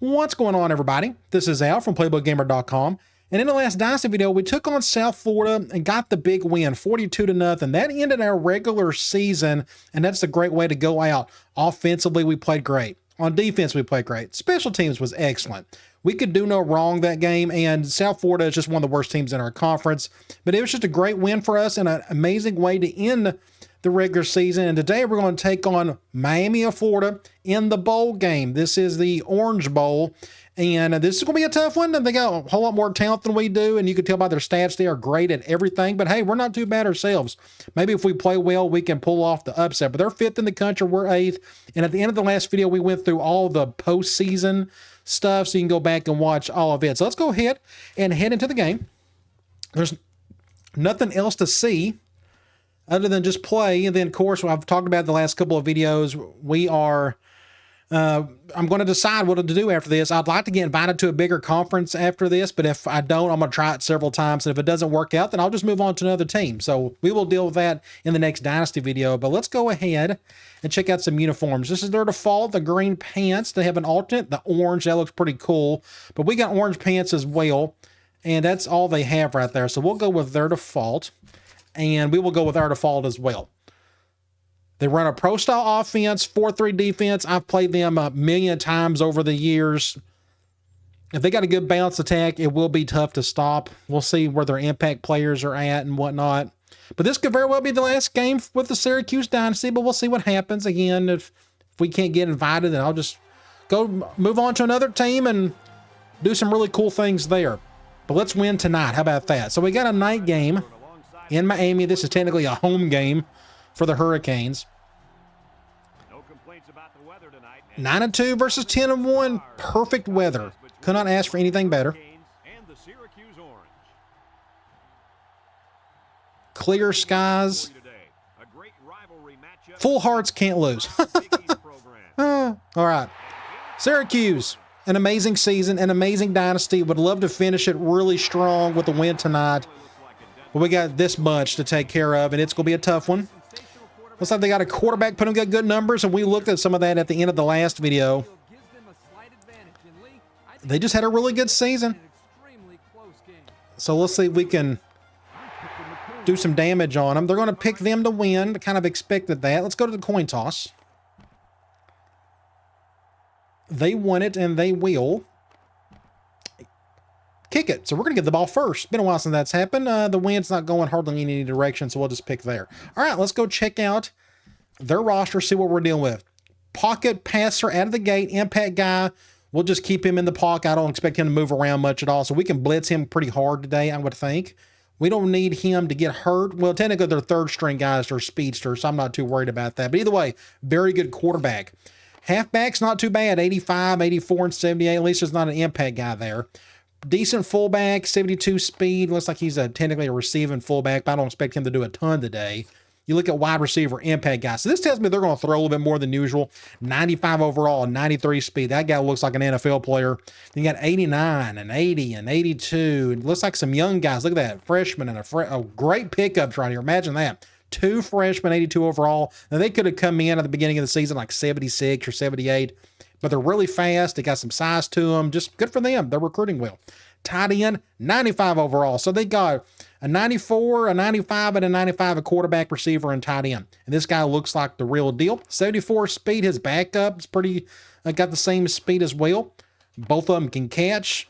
What's going on, everybody? This is Al from PlaybookGamer.com. And in the last Dynasty video, we took on South Florida and got the big win, 42-0. That ended our regular season, and that's a great way to go out. Offensively, we played great. On defense, we played great. Special teams was excellent. We could do no wrong that game, and South Florida is just one of the worst teams in our conference. But it was just a great win for us and an amazing way to end the regular season. And today we're going to take on Miami of Florida in the bowl game. This is the Orange Bowl, and this is going to be a tough one. They got a whole lot more talent than we do, and you can tell by their stats they are great at everything. But hey, we're not too bad ourselves. Maybe if we play well, we can pull off the upset. But they're 5th in the country, we're 8th. And at the end of the last video, we went through all the postseason stuff, so you can go back and watch all of it. So let's go ahead and head into the game. There's nothing else to see other than just play. And then, of course, I've talked about the last couple of videos. We are, I'm going to decide what to do after this. I'd like to get invited to a bigger conference after this, but if I don't, I'm going to try it several times. And if it doesn't work out, then I'll just move on to another team. So we will deal with that in the next Dynasty video. But let's go ahead and check out some uniforms. This is their default, the green pants. They have an alternate, the orange. That looks pretty cool. But we got orange pants as well. And that's all they have right there. So we'll go with their default. And we will go with our default as well. They run a pro-style offense, 4-3 defense. I've played them a million times over the years. If they got a good bounce attack, it will be tough to stop. We'll see where their impact players are at and whatnot. But this could very well be the last game with the Syracuse Dynasty, but we'll see what happens. Again, if we can't get invited, then I'll just go move on to another team and do some really cool things there. But let's win tonight. How about that? So we got a night game in Miami. This is technically a home game for the Hurricanes. 9-2 versus 10-1. Perfect weather. Could not ask for anything better. Clear skies. Full hearts can't lose. All right. Syracuse, an amazing season, an amazing dynasty. Would love to finish it really strong with the win tonight. But we got this bunch to take care of, and it's going to be a tough one. Looks like they got a quarterback putting up good numbers, and we looked at some of that at the end of the last video. They just had a really good season. So let's see if we can do some damage on them. They're going to pick them to win. Kind of expected that. Let's go to the coin toss. They won it, and they will kick it. So we're going to get the ball first. Been a while since that's happened. The wind's not going hardly in any direction, so we'll just pick there. All right, let's go check out their roster, see what we're dealing with. Pocket passer out of the gate, impact guy. We'll just keep him in the pocket. I don't expect him to move around much at all, so we can blitz him pretty hard today, I would think. We don't need him to get hurt. Well, technically, they're third-string guys. They're speedsters, so I'm not too worried about that. But either way, very good quarterback. Halfback's not too bad, 85, 84, and 78. At least there's not an impact guy there. Decent fullback, 72 speed. Looks like he's technically a receiving fullback, but I don't expect him to do a ton today. You look at wide receiver, impact guy. So this tells me they're going to throw a little bit more than usual. 95 overall, 93 speed. That guy looks like an NFL player. Then you got 89 and 80 and 82. It looks like some young guys. Look at that. Freshman and a great pickups right here. Imagine that. 2 freshmen, 82 overall. Now, they could have come in at the beginning of the season like 76 or 78. But they're really fast. They got some size to them. Just good for them. They're recruiting well. Tight end, 95 overall. So they got a 94, a 95, and a 95, a quarterback, receiver, and tight end. And this guy looks like the real deal. 74 speed. His backup is pretty, got the same speed as well. Both of them can catch.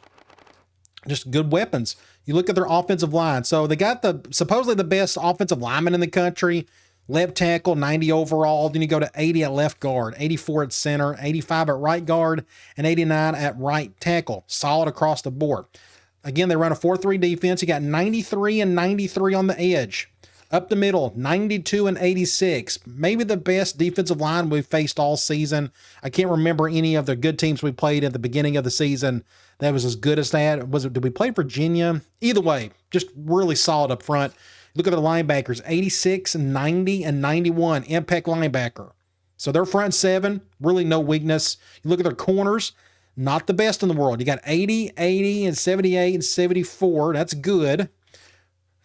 Just good weapons. You look at their offensive line. So they got supposedly the best offensive lineman in the country. Left tackle, 90 overall. Then you go to 80 at left guard, 84 at center, 85 at right guard, and 89 at right tackle. Solid across the board. Again, they run a 4-3 defense. You got 93 and 93 on the edge. Up the middle, 92 and 86. Maybe the best defensive line we've faced all season. I can't remember any of the good teams we played at the beginning of the season that was as good as that. Did we play Virginia? Either way, just really solid up front. Look at the linebackers, 86 and 90 and 91, impact linebacker. So their front seven, really no weakness. You look at their corners, not the best in the world. You got 80, 80, and 78, and 74. That's good.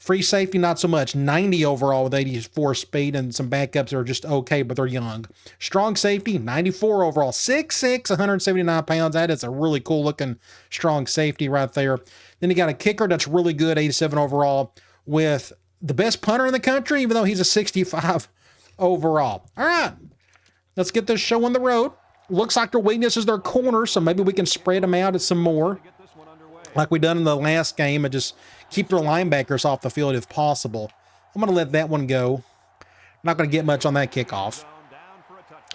Free safety, not so much. 90 overall with 84 speed, and some backups are just okay, but they're young. Strong safety, 94 overall. 6'6", 179 pounds. That is a really cool looking strong safety right there. Then you got a kicker that's really good, 87 overall, with the best punter in the country, even though he's a 65 overall. All right, let's get this show on the road. Looks like their weakness is their corner, so maybe we can spread them out at some more, like we done in the last game, and just keep their linebackers off the field if possible. I'm going to let that one go. Not going to get much on that kickoff.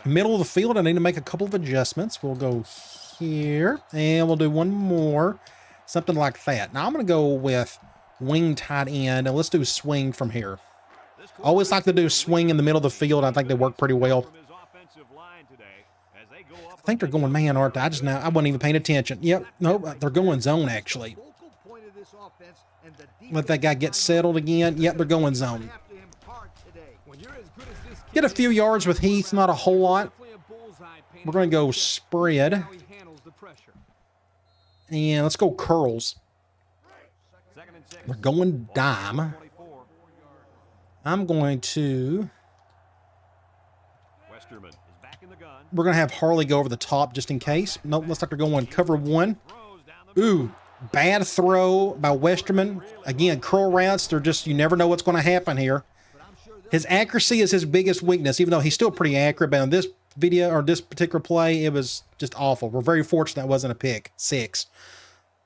Middle of the field, I need to make a couple of adjustments. We'll go here, and we'll do one more. Something like that. Now I'm going to go with wing tight end, and let's do swing from here. I always like to do swing in the middle of the field. I think they work pretty well. I think they're going man, aren't they? I wasn't even paying attention. Yep, nope, they're going zone, actually. Let that guy get settled again. Yep, they're going zone. Get a few yards with Heath, not a whole lot. We're going to go spread. And let's go curls. We're going dime. I'm going to... We're going to have Harley go over the top just in case. Nope, looks like they're going cover one. Ooh, bad throw by Westerman. Again, curl routes, they're just, you never know what's going to happen here. His accuracy is his biggest weakness, even though he's still pretty accurate. But on this video, or this particular play, it was just awful. We're very fortunate that wasn't a pick. 6.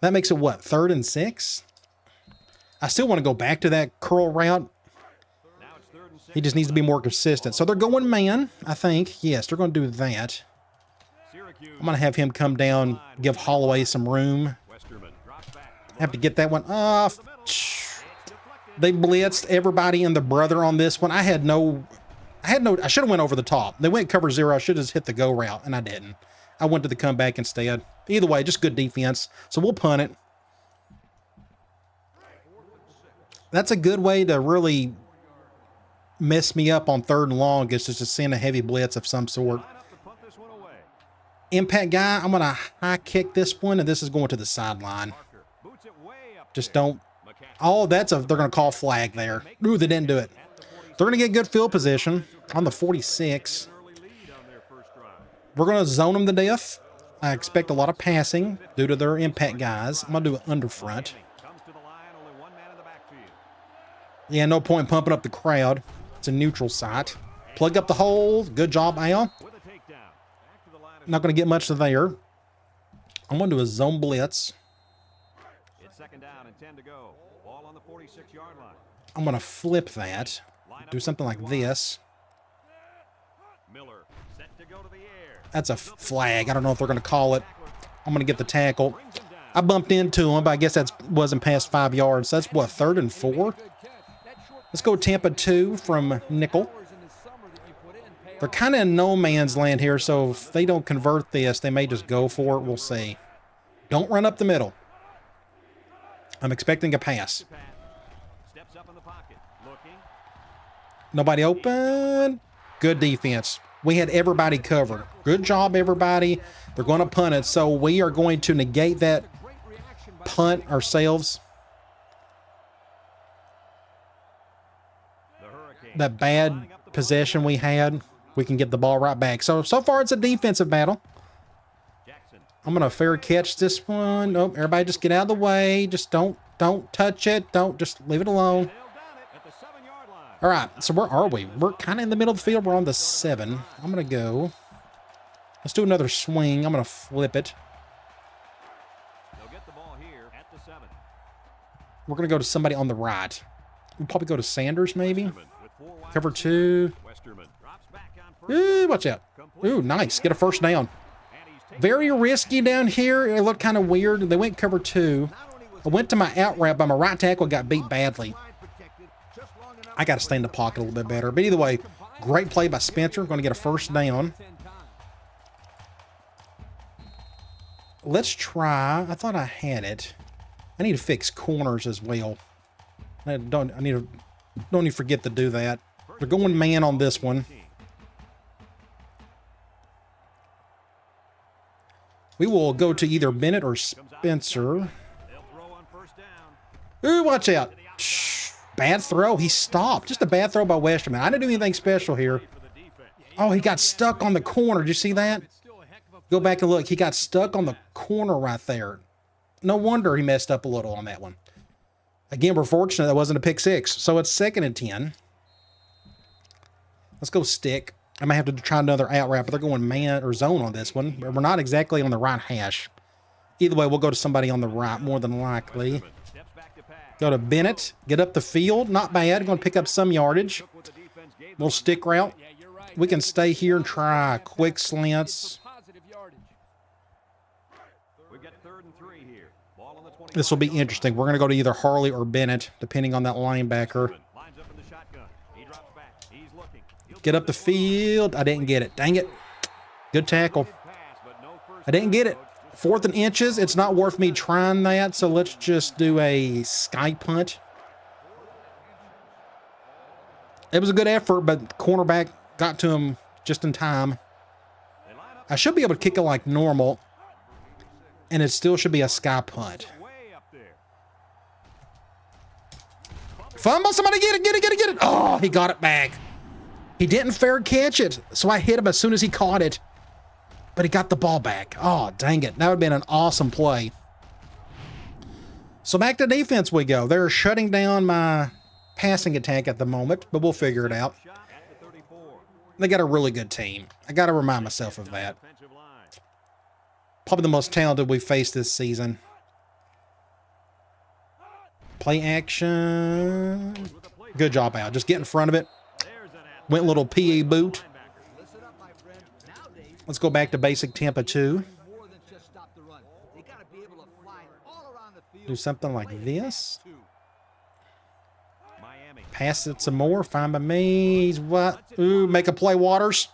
That makes it what, 3rd and 6? I still want to go back to that curl route. He just needs to be more consistent. So they're going man, I think. Yes, they're going to do that. I'm going to have him come down, give Holloway some room. Have to get that one off. They blitzed everybody and the brother on this one. I should have went over the top. They went cover 0. I should have just hit the go route, and I didn't. I went to the comeback instead. Either way, just good defense. So we'll punt it. That's a good way to really mess me up on 3rd and long, is just to send a heavy blitz of some sort. Impact guy, I'm going to high kick this one, and this is going to the sideline. Just don't. Oh, they're going to call flag there. Ooh, they didn't do it. They're going to get good field position on the 46. We're going to zone them to death. I expect a lot of passing due to their impact guys. I'm going to do an under front. Yeah, no point pumping up the crowd. It's a neutral site. Plug up the hole. Good job, Al. Not going to get much to there. I'm going to do a zone blitz. It's 2nd down and 10 to go. Ball on the 46-yard line. I'm going to flip that. Do something like this. Miller set to go to the air. That's a flag. I don't know if they're going to call it. I'm going to get the tackle. I bumped into him, but I guess that wasn't past 5 yards. So that's what, 3rd and 4? Let's go Tampa 2 from nickel. They're kind of in no man's land here, so if they don't convert this, they may just go for it. We'll see. Don't run up the middle. I'm expecting a pass. Nobody open. Good defense. We had everybody covered. Good job, everybody. They're going to punt it, so we are going to negate that punt ourselves. That bad possession we had, we can get the ball right back. So far it's a defensive battle. I'm going to fair catch this one. Nope, everybody just get out of the way. Just don't touch it. Just leave it alone. All right, so where are we? We're kind of in the middle of the field. We're on the 7. I'm going to go. Let's do another swing. I'm going to flip it. We're going to go to somebody on the right. We'll probably go to Sanders, maybe. Cover 2. Ooh, watch out. Ooh, nice. Get a 1st down. Very risky down here. It looked kind of weird. They went cover 2. I went to my out route, but my right tackle got beat badly. I got to stay in the pocket a little bit better. But either way, great play by Spencer. Going to get a 1st down. Let's try. I thought I had it. I need to fix corners as well. Don't need to forget to do that. They're going man on this one. We will go to either Bennett or Spencer. Ooh, watch out. Bad throw. He stopped. Just a bad throw by Westerman. I didn't do anything special here. Oh, he got stuck on the corner. Did you see that? Go back and look. He got stuck on the corner right there. No wonder he messed up a little on that one. Again, we're fortunate that wasn't a pick six. So it's 2nd and 10. Let's go stick. I may have to try another out route, but they're going man or zone on this one. We're not exactly on the right hash. Either way, we'll go to somebody on the right more than likely. Go to Bennett. Get up the field. Not bad. Going to pick up some yardage. Little stick route. We can stay here and try quick slants. This will be interesting. We're going to go to either Harley or Bennett, depending on that linebacker. Get up the field. I didn't get it. Dang it. Good tackle. I didn't get it. 4th and inches. It's not worth me trying that, so let's just do a sky punt. It was a good effort, but the cornerback got to him just in time. I should be able to kick it like normal, and it still should be a sky punt. Fumble, somebody get it. Oh, he got it back. He didn't fair catch it, so I hit him as soon as he caught it. But he got the ball back. Oh, dang it. That would have been an awesome play. So back to defense we go. They're shutting down my passing attack at the moment, but we'll figure it out. They got a really good team. I got to remind myself of that. Probably the most talented we've faced this season. Play action. Good job, Al. Just get in front of it. Went a little PE boot. Let's go back to basic Tampa 2. Do something like this. Pass it some more. Fine by me. What? Ooh, make a play, Waters.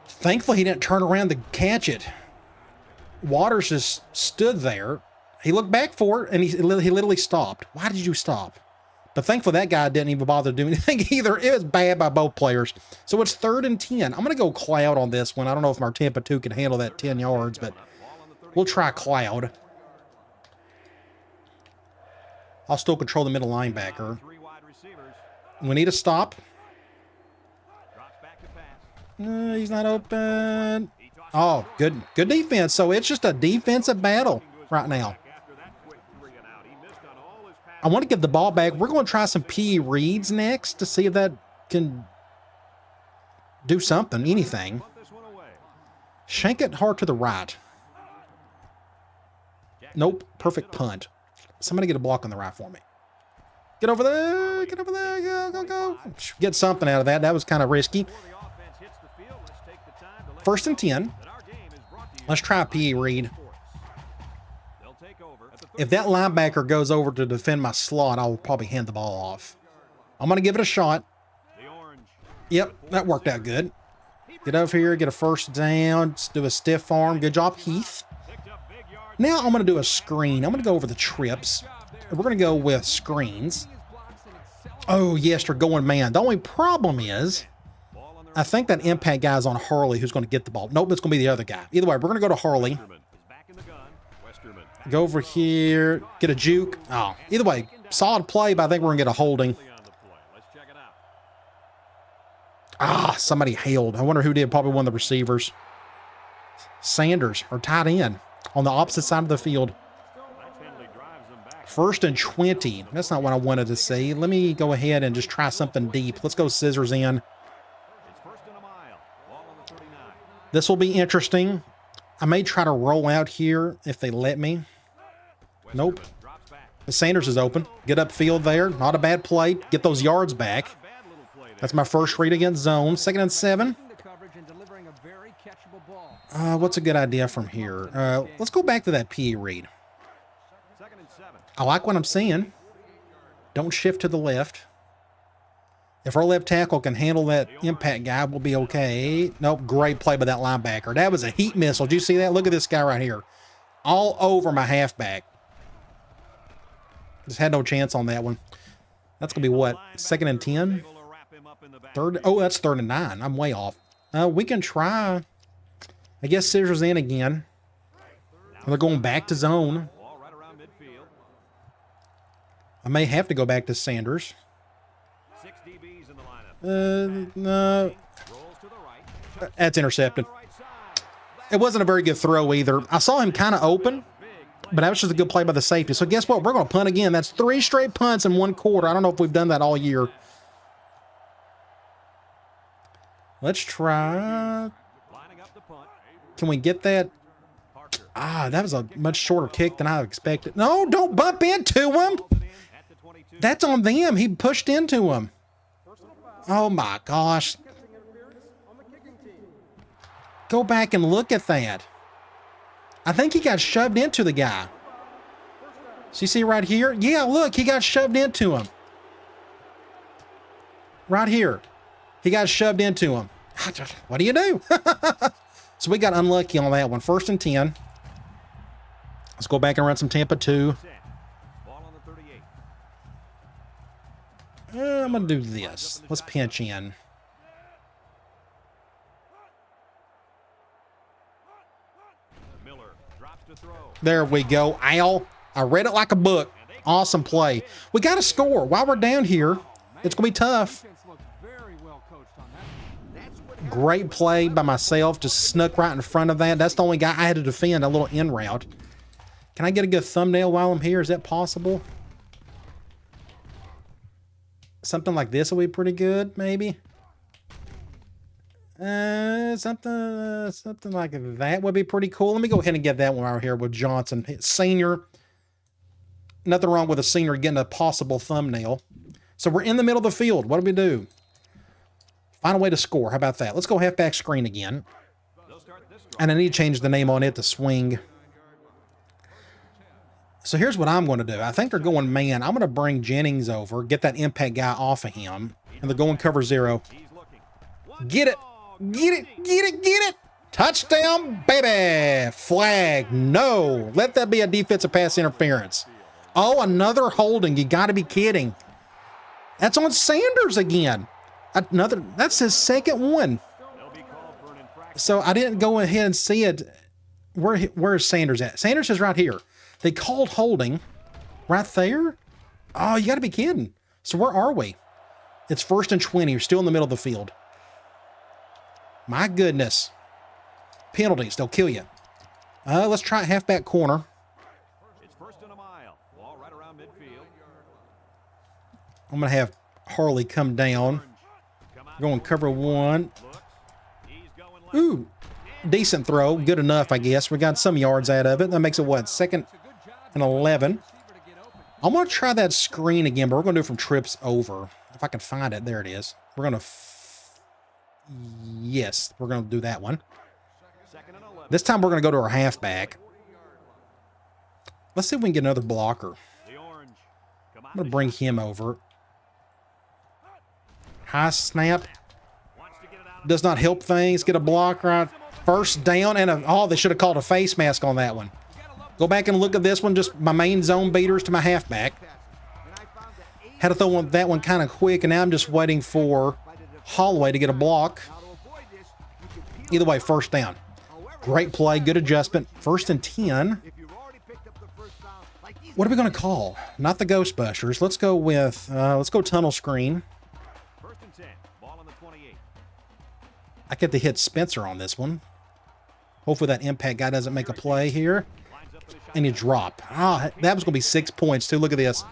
Thankfully, he didn't turn around to catch it. Waters just stood there. He looked back for it, and he literally stopped. Why did you stop? But thankfully, that guy didn't even bother doing anything either. It was bad by both players. So it's 3rd and 10. I'm going to go cloud on this one. I don't know if our Tampa 2 can handle that 10 yards, but we'll try cloud. I'll still control the middle linebacker. We need a stop. He's not open. Oh, good defense. So it's just a defensive battle right now. I want to get the ball back. We're going to try some PE reads next to see if that can do something, anything. Shank it hard to the right. Nope. Perfect punt. Somebody get a block on the right for me. Get over there. Get over there. Go. Get something out of that. That was kind of risky. 1st and 10. Let's try a PE read. If that linebacker goes over to defend my slot, I'll probably hand the ball off. I'm going to give it a shot. Yep, that worked out good. Get over here, get a 1st down. Let's do a stiff arm. Good job, Heath. Now I'm going to do a screen. I'm going to go over the trips. We're going to go with screens. Oh, yes, they're going man. The only problem is, I think that impact guy's on Harley who's going to get the ball. Nope, it's going to be the other guy. Either way, we're going to go to Harley. Go over here, get a juke. Oh, either way, solid play, but I think we're going to get a holding. Ah, somebody hailed. I wonder who did. Probably one of the receivers. Sanders, or tight end, on the opposite side of the field. 1st and 20. That's not what I wanted to see. Let me go ahead and just try something deep. Let's go scissors in. This will be interesting. I may try to roll out here if they let me. Nope. Sanders is open. Get upfield there. Not a bad play. Get those yards back. That's my first read against zone. 2nd and 7. What's a good idea from here? Let's go back to that PE read. I like what I'm seeing. Don't shift to the left. If our left tackle can handle that impact guy, we'll be okay. Nope, great play by that linebacker. That was a heat missile. Did you see that? Look at this guy right here. All over my halfback. Just had no chance on that one. That's going to be what? 2nd and 10? 3rd? Oh, that's 3rd and 9. I'm way off. We can try. I guess scissors in again. They're going back to zone. I may have to go back to Sanders. 6 DBs in the lineup. No. Rolls to the right. That's intercepted. Right side. It wasn't a very good throw either. I saw him kind of open, but that was just a good play by the safety. So guess what? We're going to punt again. That's 3 straight punts in 1 quarter. I don't know if we've done that all year. Let's try. Lining up the punt. Can we get that? That was a much shorter kick than I expected. No, don't bump into him. At the 22. That's on them. He pushed into him. Oh my gosh. Go back and look at that. I think he got shoved into the guy. So you see right here? Yeah, look, he got shoved into him. Right here. He got shoved into him. What do you do? So we got unlucky on that one. 1st and 10. Let's go back and run some Tampa 2. Ball on the 38. I'm going to do this. Let's pinch in. Miller drops to throw. There we go. Ow. I read it like a book. Awesome play. We got to score. While we're down here, it's going to be tough. Great play by myself. Just snuck right in front of that. That's the only guy I had to defend, a little in route. Can I get a good thumbnail while I'm here? Is that possible? Something like this will be pretty good, maybe. Something like that would be pretty cool. Let me go ahead and get that one right here with Johnson. Senior. Nothing wrong with a senior getting a possible thumbnail. So we're in the middle of the field. What do we do? Find a way to score. How about that? Let's go halfback screen again. And I need to change the name on it to swing. So here's what I'm going to do. I think they're going man. I'm going to bring Jennings over, get that impact guy off of him, and they're going cover 0. Get it. Get it. Get it. Get it. Touchdown, baby. Flag. No. Let that be a defensive pass interference. Oh, another holding. You got to be kidding. That's on Sanders again. That's his 2nd one. So I didn't go ahead and see it. Where is Sanders at? Sanders is right here. They called holding right there. Oh, you got to be kidding. So where are we? It's 1st and 20. You're still in the middle of the field. My goodness. Penalties. They'll kill you. Let's try halfback corner. It's 1st and a mile. Ball right around midfield. I'm going to have Harley come down. Going cover 1. Ooh, decent throw. Good enough, I guess. We got some yards out of it. That makes it what? 2nd and 11. I'm going to try that screen again, but we're going to do it from trips over. If I can find it. There it is. We're going to... Yes, we're going to do that one. This time we're going to go to our halfback. Let's see if we can get another blocker. I'm going to bring him over. High snap. Does not help things. Get a block right. 1st down and they should have called a face mask on that one. Go back and look at this one. Just my main zone beaters to my halfback. Had to throw that one kind of quick, and now I'm just waiting for Holloway to get a block. Either way, 1st down. Great play. Good adjustment. 1st and 10. What are we going to call? Not the Ghostbusters. Let's go with, let's go tunnel screen. I get to hit Spencer on this one. Hopefully that impact guy doesn't make a play here. And you drop. That was going to be 6 points too. Look at this.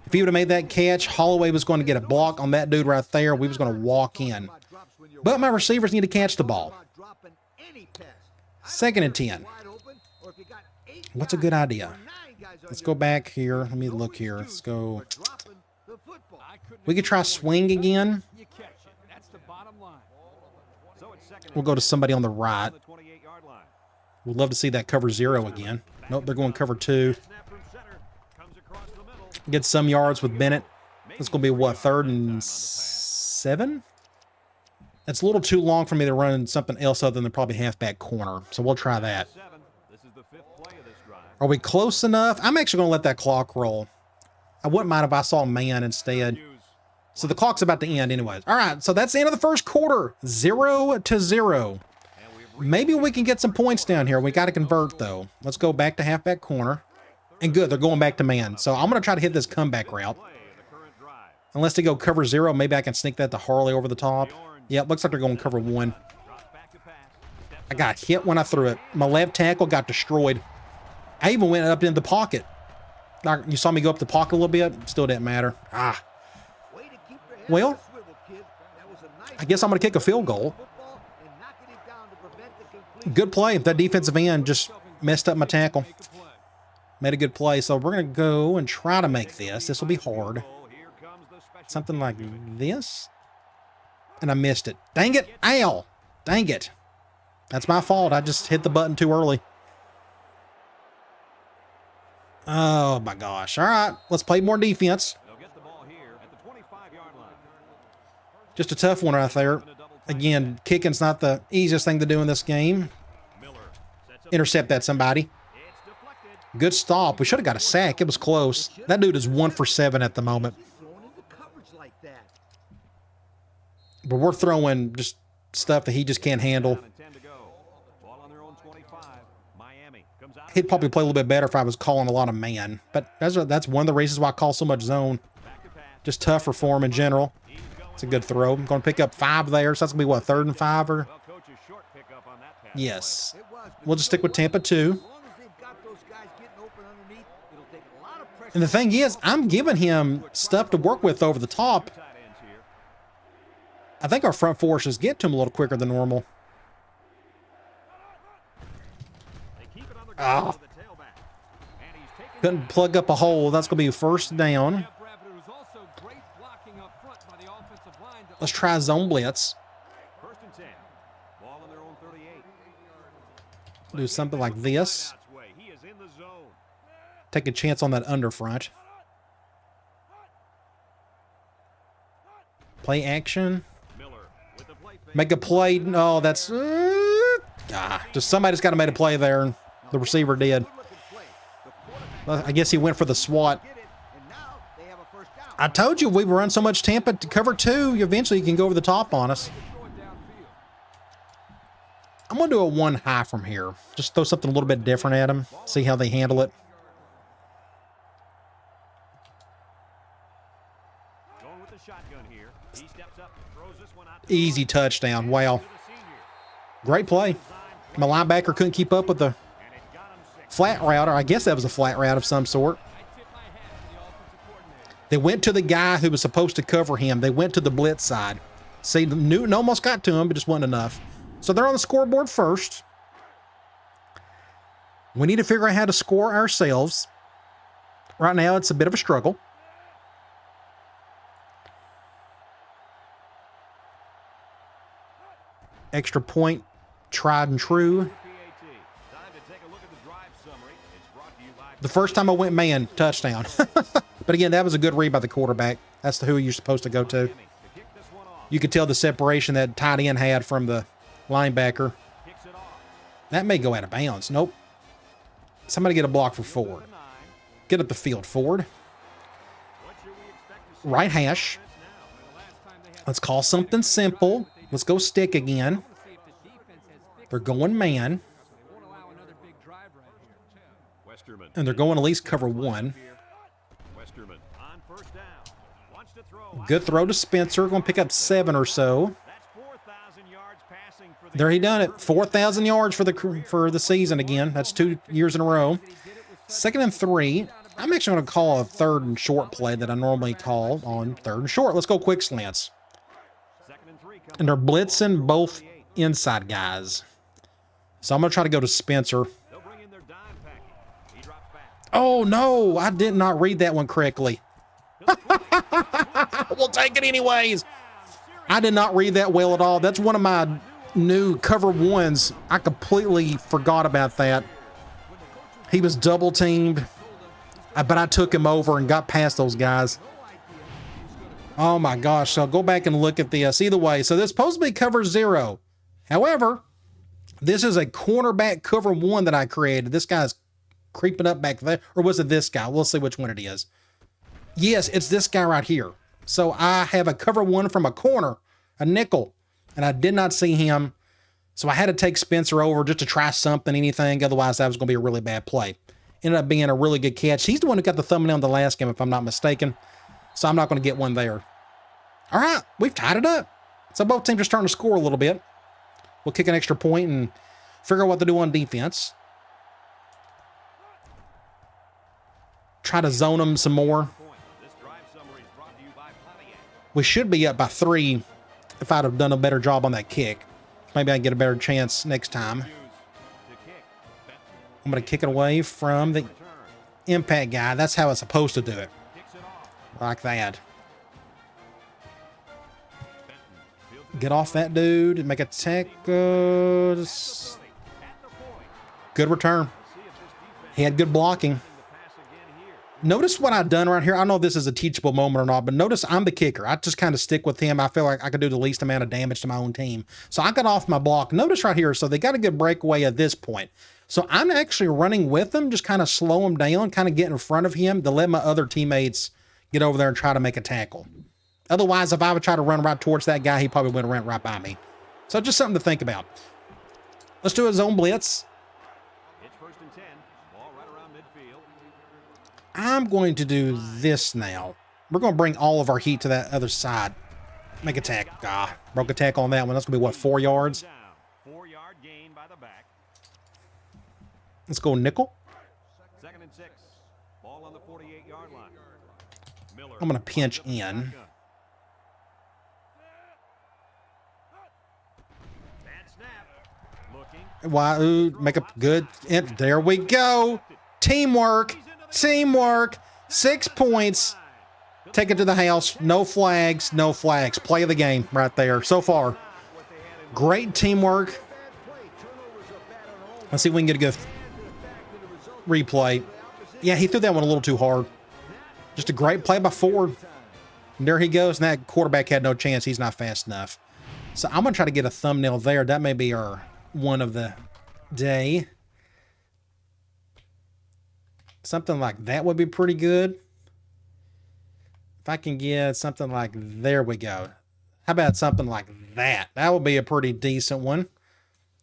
If he would have made that catch, Holloway was going to get a block on that dude right there. We was going to walk in. But my receivers need to catch the ball. 2nd and 10. What's a good idea? Let's go back here. Let me look here. Let's go. We could try swing again. We'll go to somebody on the right. We'd love to see that cover 0 again. Nope, they're going cover 2. Get some yards with Bennett. It's going to be, what, 3rd and 7? It's a little too long for me to run something else other than probably halfback corner. So we'll try that. Are we close enough? I'm actually going to let that clock roll. I wouldn't mind if I saw man instead. So the clock's about to end anyways. All right, so that's the end of the 1st quarter. 0-0. Maybe we can get some points down here. We got to convert, though. Let's go back to halfback corner. And good, they're going back to man. So I'm going to try to hit this comeback route. Unless they go cover 0, maybe I can sneak that to Harley over the top. Yeah, it looks like they're going cover 1. I got hit when I threw it. My left tackle got destroyed. I even went up in the pocket. You saw me go up the pocket a little bit. Still didn't matter. Well, I guess I'm going to kick a field goal. Good play. That defensive end just messed up my tackle. Made a good play. So we're going to go and try to make this. This will be hard. Something like this. And I missed it. Dang it. Ow. Dang it. That's my fault. I just hit the button too early. Oh, my gosh. All right. Let's play more defense. Just a tough one right there. Again, kicking's not the easiest thing to do in this game. Intercept that, somebody. Good stop. We should have got a sack. It was close. That dude is 1 for 7 at the moment. But we're throwing just stuff that he just can't handle. He'd probably play a little bit better if I was calling a lot of man. But that's one of the reasons why I call so much zone. Just tougher for him in general. It's a good throw. I'm going to pick up 5 there. So that's going to be, what, 3rd and 5? Or? Yes. We'll just stick with Tampa 2. And the thing is, I'm giving him stuff to work with over the top. I think our front four should get to him a little quicker than normal. Couldn't plug up a hole. That's going to be a 1st down. Let's try zone blitz. Do something like this. Take a chance on that under front. Play action. Make a play. No, that's... just somebody's got to make a play there, and the receiver did. I guess he went for the SWAT. I told you we run so much Tampa to cover 2, eventually you can go over the top on us. I'm going to do a 1 high from here. Just throw something a little bit different at them. See how they handle it. Easy touchdown. Wow. Great play. My linebacker couldn't keep up with the flat route, or I guess that was a flat route of some sort. They went to the guy who was supposed to cover him. They went to the blitz side. See, Newton almost got to him, but just wasn't enough. So they're on the scoreboard first. We need to figure out how to score ourselves. Right now, it's a bit of a struggle. Extra point, tried and true. The first time I went man, touchdown. But again, that was a good read by the quarterback. That's who you're supposed to go to. You could tell the separation that tight end had from the linebacker. That may go out of bounds. Nope. Somebody get a block for Ford. Get up the field, Ford. Right hash. Let's call something simple. Let's go stick again. They're going man. And they're going at least cover 1. Good throw to Spencer. Going to pick up 7 or so. There he done it. 4,000 yards for the season again. That's 2 years in a row. 2nd and 3. I'm actually going to call a 3rd and short play that I normally call on 3rd and short. Let's go quick slants. And they're blitzing both inside guys. So I'm going to try to go to Spencer. Oh, no. I did not read that one correctly. We'll take it anyways. I did not read that well at all. That's one of my new cover 1s. I completely forgot about that. He was double teamed, but I took him over and got past those guys. Oh my gosh. So go back and look at this. Either way, so this is supposed to be cover 0. However, this is a cornerback cover 1 that I created. This guy's creeping up back there. Or was it this guy? We'll see which one it is. Yes, it's this guy right here. So I have a cover 1 from a corner, a nickel, and I did not see him. So I had to take Spencer over just to try something, anything. Otherwise, that was going to be a really bad play. Ended up being a really good catch. He's the one who got the thumbnail in the last game, if I'm not mistaken. So I'm not going to get one there. All right, we've tied it up. So both teams are starting to score a little bit. We'll kick an extra point and figure out what to do on defense. Try to zone them some more. We should be up by 3 if I'd have done a better job on that kick. Maybe I can get a better chance next time. I'm going to kick it away from the impact guy. That's how it's supposed to do it. Like that. Get off that dude. Make a tackle. Good return. He had good blocking. Notice what I've done right here. I don't know if this is a teachable moment or not, but notice I'm the kicker. I just kind of stick with him. I feel like I could do the least amount of damage to my own team. So I got off my block. Notice right here, so they got a good breakaway at this point. So I'm actually running with them, just kind of slow him down, kind of get in front of him to let my other teammates get over there and try to make a tackle. Otherwise, if I would try to run right towards that guy, he probably would have ran right by me. So just something to think about. Let's do a zone blitz. I'm going to do this now. We're going to bring all of our heat to that other side. Make a tackle. Broke a tackle on that one. That's going to be, what, 4 yards? 4-yard gain by the back. Let's go nickel. 2nd and 6. Ball on the 48-yard line. Miller. I'm going to pinch in. Why? Make a good. There we go. Teamwork. Teamwork. 6 points. Take it to the house. No flags. No flags. Play of the game right there so far. Great teamwork. Let's see if we can get a good replay. Yeah, he threw that one a little too hard. Just a great play by Ford. And there he goes. And that quarterback had no chance. He's not fast enough. So I'm going to try to get a thumbnail there. That may be our one of the day. Something like that would be pretty good. If I can get something like, there we go. How about something like that? That would be a pretty decent one.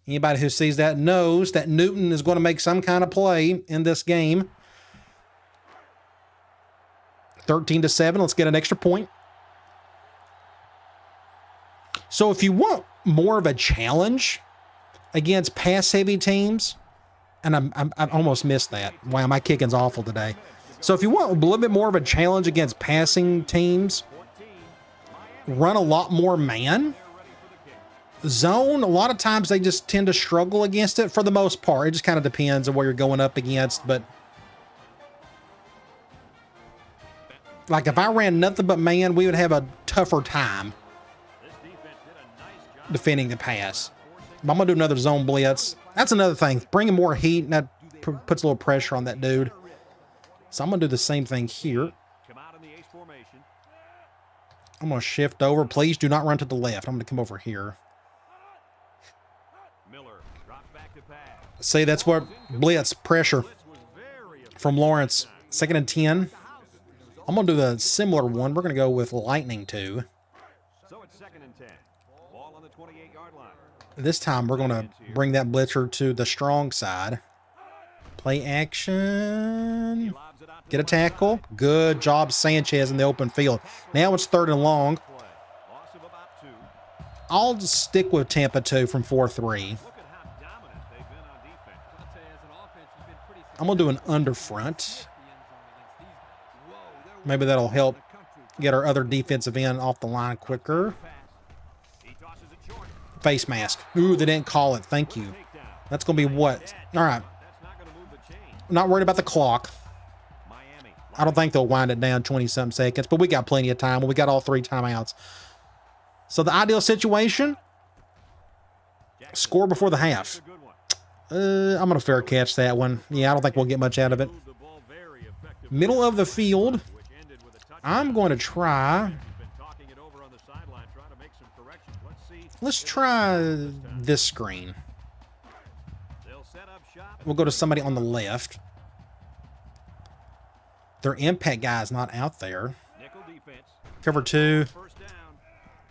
Anybody who sees that knows that Newton is going to make some kind of play in this game. 13-7. Let's get an extra point. So if you want more of a challenge against pass-heavy teams, and I almost missed that. Wow, my kicking's awful today. So if you want a little bit more of a challenge against passing teams, run a lot more man. Zone, a lot of times they just tend to struggle against it for the most part. It just kind of depends on what you're going up against. But like if I ran nothing but man, we would have a tougher time defending the pass. But I'm going to do another zone blitz. That's another thing. Bringing more heat, and that puts a little pressure on that dude. So I'm going to do the same thing here. I'm going to shift over. Please do not run to the left. I'm going to come over here. See, that's what blitz, pressure from Lawrence. 2nd and 10. I'm going to do a similar one. We're going to go with lightning too. So it's 2nd and 10. Ball on the 28-yard line. This time we're going to bring that blitzer to the strong side. Play action. Get a tackle. Good job, Sanchez, in the open field. Now it's 3rd and long. I'll just stick with Tampa 2 from 4-3. I'm going to do an under front. Maybe that'll help get our other defensive end off the line quicker. Face mask. Ooh, they didn't call it. Thank you. That's going to be what? All right. I'm not worried about the clock. I don't think they'll wind it down 20-something seconds, but we got plenty of time. We got all 3 timeouts. So the ideal situation, score before the half. I'm going to fair catch that one. Yeah, I don't think we'll get much out of it. Middle of the field. I'm going to try. Let's try this screen. We'll go to somebody on the left. Their impact guy is not out there. Cover 2.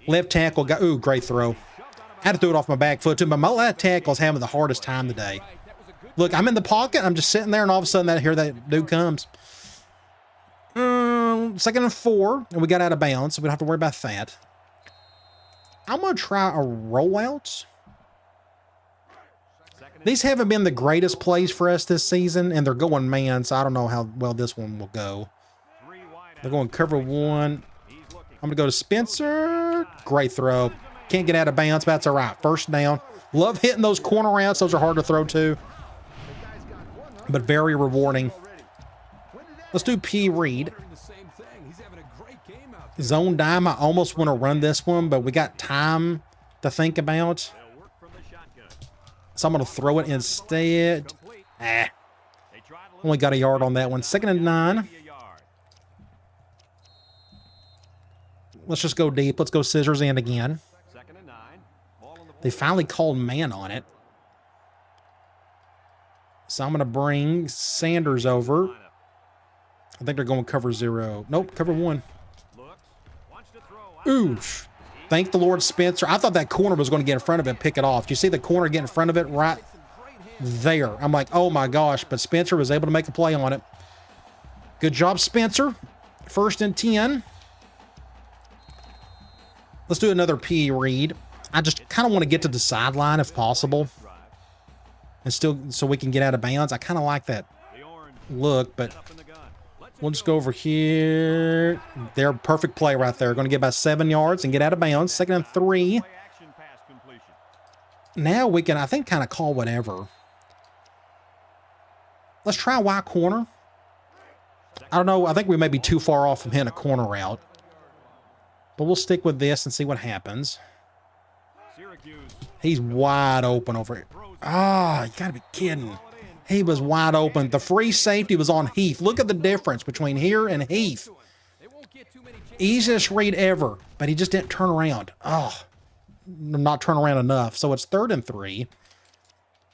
Left tackle got, ooh, great throw. I had to throw it off my back foot too, but my left tackle is having the hardest time today. Look, I'm in the pocket. I'm just sitting there, and all of a sudden that dude comes. 2nd and 4, and we got out of bounds, so we don't have to worry about that. I'm going to try a rollout. These haven't been the greatest plays for us this season, and they're going man, so I don't know how well this one will go. They're going cover 1. I'm going to go to Spencer. Great throw. Can't get out of bounds, but that's all right. 1st down. Love hitting those corner routes. Those are hard to throw to, but very rewarding. Let's do P. Reed. Zone dime. I almost want to run this one, but we got time to think about. So I'm going to throw it instead. Only got a yard on that one. 2nd and 9. Let's just go deep. Let's go scissors in again. They finally called man on it. So I'm going to bring Sanders over. I think they're going cover 0. Nope, cover 1. Ooh. Thank the Lord, Spencer. I thought that corner was going to get in front of it and pick it off. Do you see the corner get in front of it right there? I'm like, oh my gosh, but Spencer was able to make a play on it. Good job, Spencer. 1st and 10. Let's do another P. Reed. I just kind of want to get to the sideline if possible. And still, so we can get out of bounds. I kind of like that look, but we'll just go over here. They're perfect play right there. Going to get about 7 yards and get out of bounds. 2nd and 3. Now we can, I think, kind of call whatever. Let's try Y corner. I don't know. I think we may be too far off from hitting a corner route. But we'll stick with this and see what happens. He's wide open over here. Ah, you gotta be kidding. He was wide open. The free safety was on Heath. Look at the difference between here and Heath. Easiest read ever, but he just didn't turn around. Oh, not turn around enough. So it's 3rd and 3.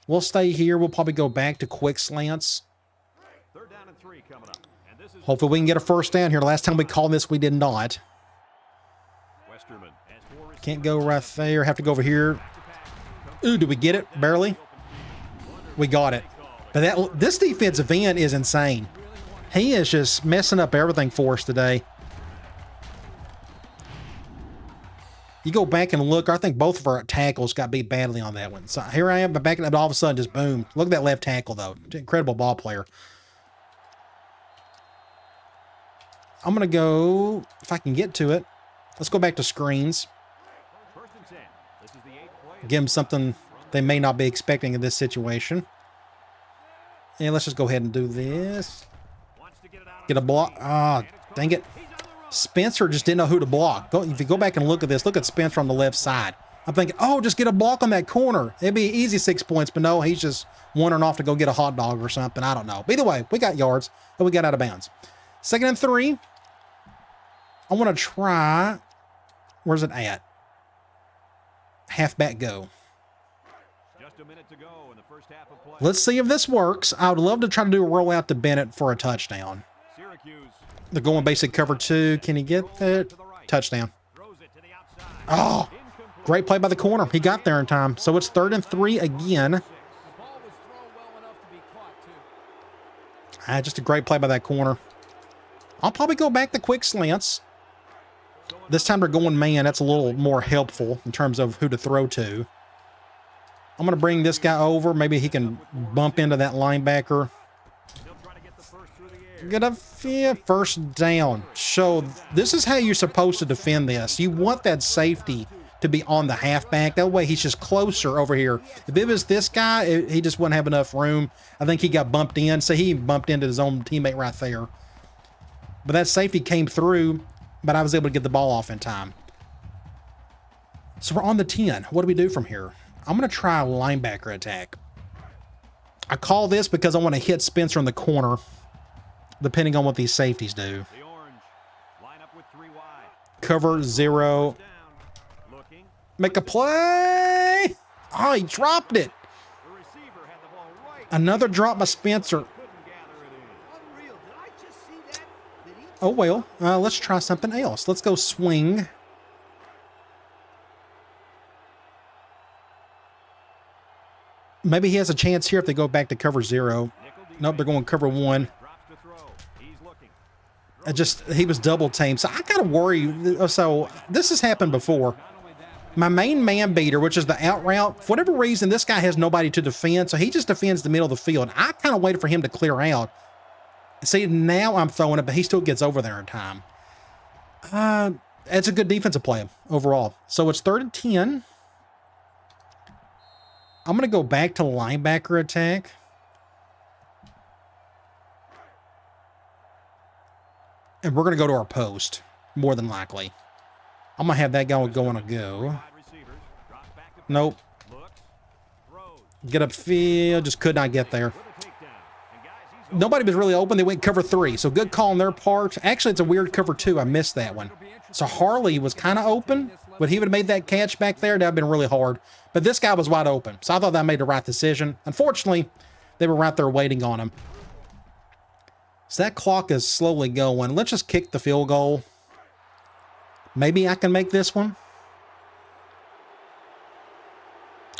We'll stay here. We'll probably go back to quick slants. Hopefully we can get a 1st down here. Last time we called this, we did not. Can't go right there. Have to go over here. Ooh, did we get it? Barely. We got it. But this defensive end is insane. He is just messing up everything for us today. You go back and look. I think both of our tackles got beat badly on that one. So here I am, but back and all of a sudden, just boom. Look at that left tackle, though. Incredible ball player. I'm going to go, if I can get to it, let's go back to screens. Give them something they may not be expecting in this situation. And let's just go ahead and do this. Get a block. Ah, dang it. Spencer just didn't know who to block. If you go back and look at this, look at Spencer on the left side. I'm thinking, oh, just get a block on that corner. It'd be easy 6 points, but no, he's just wandering off to go get a hot dog or something. I don't know. But either way, we got yards, but we got out of bounds. 2nd and 3. I want to try, where's it at? Halfback go. Just a minute to go in the first half of play. Let's see if this works. I would love to try to do a rollout to Bennett for a touchdown. Syracuse. They're going basic cover 2. Can he get that? Touchdown. Oh, great play by the corner. He got there in time. So it's 3rd and 3 again. Just a great play by that corner. I'll probably go back to quick slants. This time they're going man. That's a little more helpful in terms of who to throw to. I'm going to bring this guy over. Maybe he can bump into that linebacker. Get a 1st down. So this is how you're supposed to defend this. You want that safety to be on the halfback. That way he's just closer over here. If it was this guy, he just wouldn't have enough room. I think he got bumped in. So he bumped into his own teammate right there. But that safety came through, but I was able to get the ball off in time. So we're on the 10. What do we do from here? I'm going to try a linebacker attack. I call this because I want to hit Spencer in the corner, depending on what these safeties do. Cover 0. Make a play. Oh, he dropped it. Another drop by Spencer. Oh, well, let's try something else. Let's go swing. Maybe he has a chance here if they go back to cover 0. Nope, they're going cover 1. He was double teamed. So I kind of worry. So this has happened before. My main man beater, which is the out route, for whatever reason, this guy has nobody to defend. So he just defends the middle of the field. I kind of waited for him to clear out. See, now I'm throwing it, but he still gets over there in time. It's a good defensive play overall. So it's 3rd and 10. I'm going to go back to linebacker attack. And we're going to go to our post, more than likely. I'm going to have that guy going to go. Nope. Get upfield. Just could not get there. Nobody was really open. They went cover 3. So good call on their part. Actually, it's a weird cover 2. I missed that one. So Harley was kind of open. But he would have made that catch back there. That would have been really hard. But this guy was wide open. So I thought that made the right decision. Unfortunately, they were right there waiting on him. So that clock is slowly going. Let's just kick the field goal. Maybe I can make this one.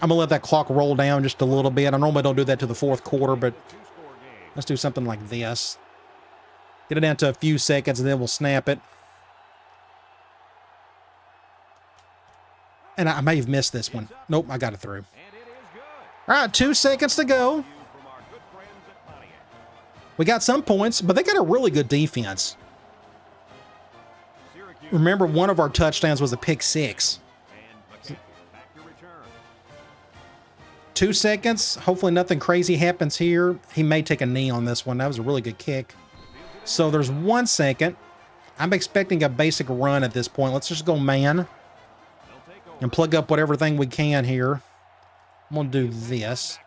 I'm going to let that clock roll down just a little bit. I normally don't do that to the 4th quarter, but let's do something like this. Get it down to a few seconds, and then we'll snap it. And I may have missed this one. Nope, I got it through. All right, 2 seconds to go. We got some points, but they got a really good defense. Remember, one of our touchdowns was a pick 6. 2 seconds. Hopefully nothing crazy happens here. He may take a knee on this one. That was a really good kick. So there's 1 second. I'm expecting a basic run at this point. Let's just go man and plug up whatever thing we can here. I'm going to do this.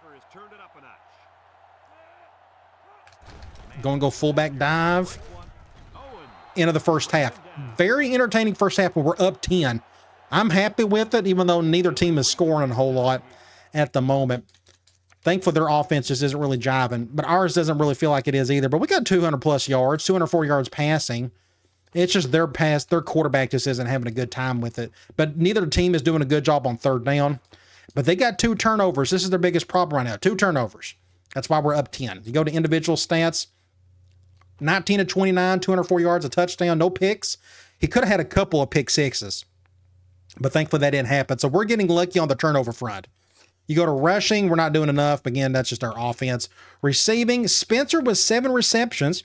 Going to go fullback dive. End of the first half. Very entertaining first half, but we're up 10. I'm happy with it, even though neither team is scoring a whole lot at the moment. Thankfully, their offense just isn't really jiving, but ours doesn't really feel like it is either. But we got 200-plus yards, 204 yards passing. It's just their quarterback just isn't having a good time with it. But neither team is doing a good job on 3rd down. But they got 2 turnovers. This is their biggest problem right now, 2 turnovers. That's why we're up 10. You go to individual stats, 19 of 29, 204 yards, a touchdown, no picks. He could have had a couple of pick 6s, but thankfully that didn't happen. So we're getting lucky on the turnover front. You go to rushing, we're not doing enough. Again, that's just our offense. Receiving, Spencer was 7 receptions,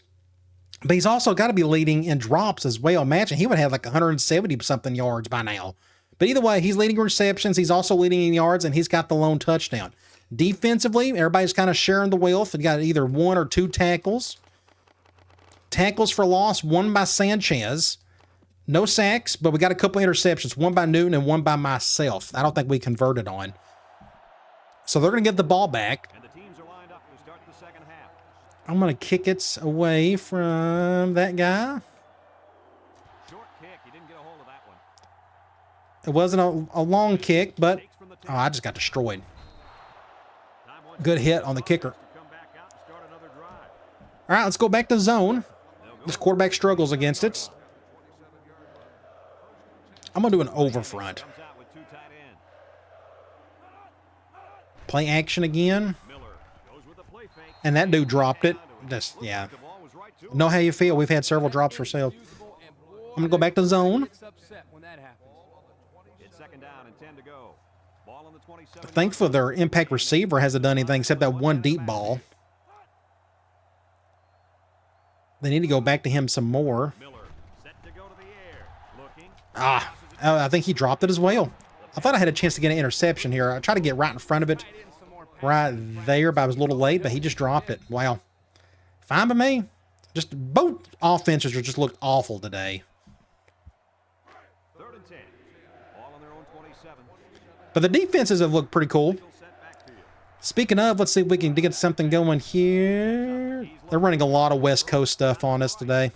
but he's also got to be leading in drops as well. Imagine he would have like 170-something yards by now. But either way, he's leading receptions. He's also leading in yards, and he's got the lone touchdown. Defensively, everybody's kind of sharing the wealth. They got either 1 or 2 tackles. Tackles for loss, 1 by Sanchez. No sacks, but we got a couple interceptions, 1 by Newton and 1 by myself. I don't think we converted on. So they're going to get the ball back. And the teams are lined up to start the second half. I'm going to kick it away from that guy. Short kick. He didn't get a hold of that one. It wasn't a long kick, but I just got destroyed. Good hit on the kicker. All right, let's go back to zone. This quarterback struggles against it. I'm going to do an over front. Play action again. And that dude dropped it. Just, yeah. Know how you feel. We've had several drops ourselves. I'm going to go back to zone. Thankfully, their impact receiver hasn't done anything except that 1 deep ball. They need to go back to him some more. I think he dropped it as well. I thought I had a chance to get an interception here. I tried to get right in front of it, right there, but I was a little late, but he just dropped it. Wow. Fine by me. Just both offenses just looked awful today. But the defenses have looked pretty cool. Speaking of, let's see if we can get something going here. They're running a lot of West Coast stuff on us today.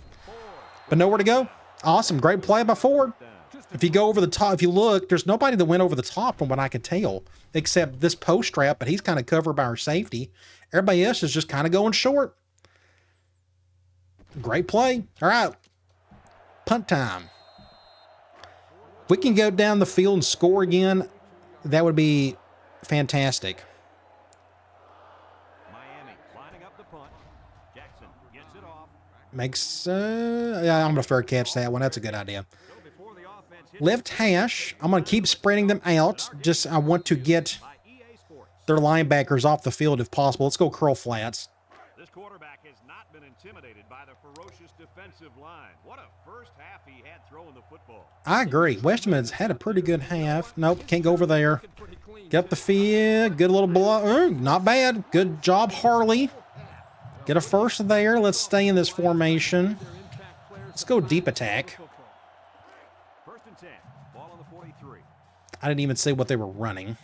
But nowhere to go. Awesome. Great play by Ford. If you go over the top, if you look, there's nobody that went over the top from what I could tell, except this post trap, but he's kind of covered by our safety. Everybody else is just kind of going short. Great play. All right. Punt time. If we can go down the field and score again, that would be fantastic. Jackson gets it off. Makes, yeah, I'm going to fair catch that one. That's a good idea. So before the offense hits Left hash, I'm going to keep spreading them out. Just, I want to get by EA Sports. their linebackers off the field if possible. Let's go curl flats. This quarterback has not been intimidated by the ferocious defensive line. What a first half he had throwing the football. I agree. Westerman's had a pretty good half. Nope, can't go over there. Get up the field. Good little blow. Not bad. Good job, Harley. Get a first there. Let's stay in this formation. Let's go deep attack. First and 10. Ball on the 43. I didn't even see what they were running.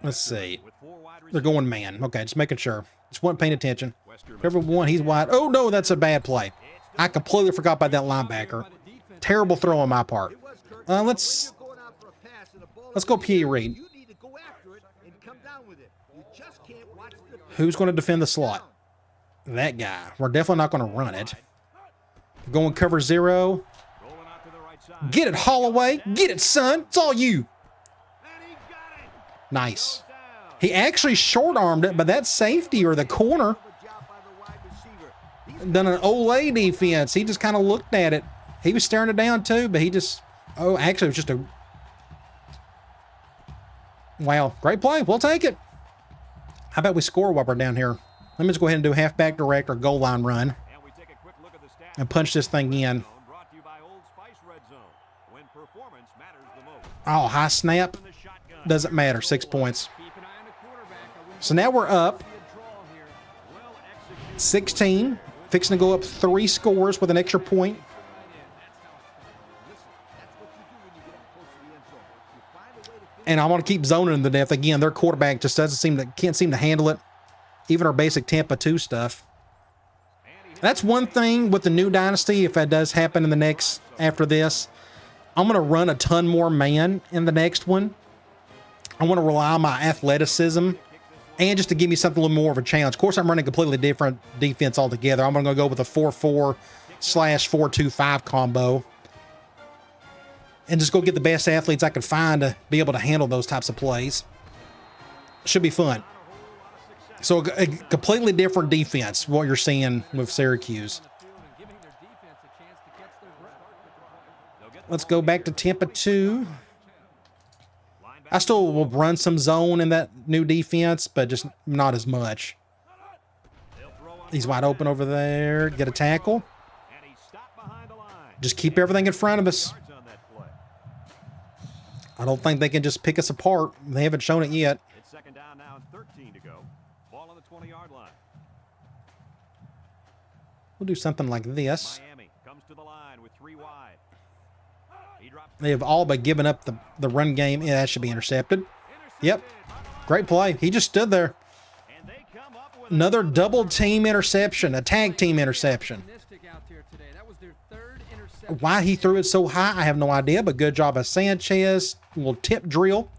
Let's see. With 4 wide They're going man. Okay, just making sure. Just wasn't paying attention. Westerman. Cover one, he's wide. Oh, no, that's a bad play. I completely forgot about that linebacker. Terrible throw on my part. Let's go PA Reed. Who's going to defend the slot? That guy. We're definitely not going to run it. Going cover 0. Rolling out to the right side. Get it, Holloway. Get it, son. It's all you. And he got it. Nice. He actually short-armed it, but that safety or the corner done an Olay defense. He just kind of looked at it. He was staring it down too, but he just, oh, actually it was just a, wow, great play. We'll take it. How about we score while we're down here? Let me just go ahead and do halfback direct or goal line run And we take a quick look at the stats. and punch this thing in. Brought to you by Old Spice Red Zone. When performance matters the most. Oh, high snap. In the shotgun. Doesn't matter. 6 points. So now we're up Well executed. 16. Fixing to go up 3 scores with an extra point. And I want to keep zoning them to death. Again, their quarterback just can't seem to handle it. Even our basic Tampa 2 stuff. That's one thing with the new Dynasty, if that does happen in the next, after this, I'm going to run a ton more man in the next one. I want to rely on my athleticism and just to give me something a little more of a challenge. Of course, I'm running a completely different defense altogether. I'm going to go with a 4-4/4-2-5 combo and just go get the best athletes I can find to be able to handle those types of plays. Should be fun. So a completely different defense, what you're seeing with Syracuse. Let's go back to Tampa 2. I still will run some zone in that new defense, but just not as much. He's wide open over there. Get a tackle. And he stopped behind the line. Just keep everything in front of us. Yards on that play. I don't think they can just pick us apart. They haven't shown it yet. It's second down now and 13 to go. Ball on the 20-yard line. We'll do something like this. Miami comes to the line with 3 wide. He drops They have all but given up the run game. Yeah, that should be intercepted. Yep. Great play. He just stood there. and they come up with Another double team interception, a tag team interception. Why he threw it so high, I have no idea, but good job of Sanchez. We'll tip drill.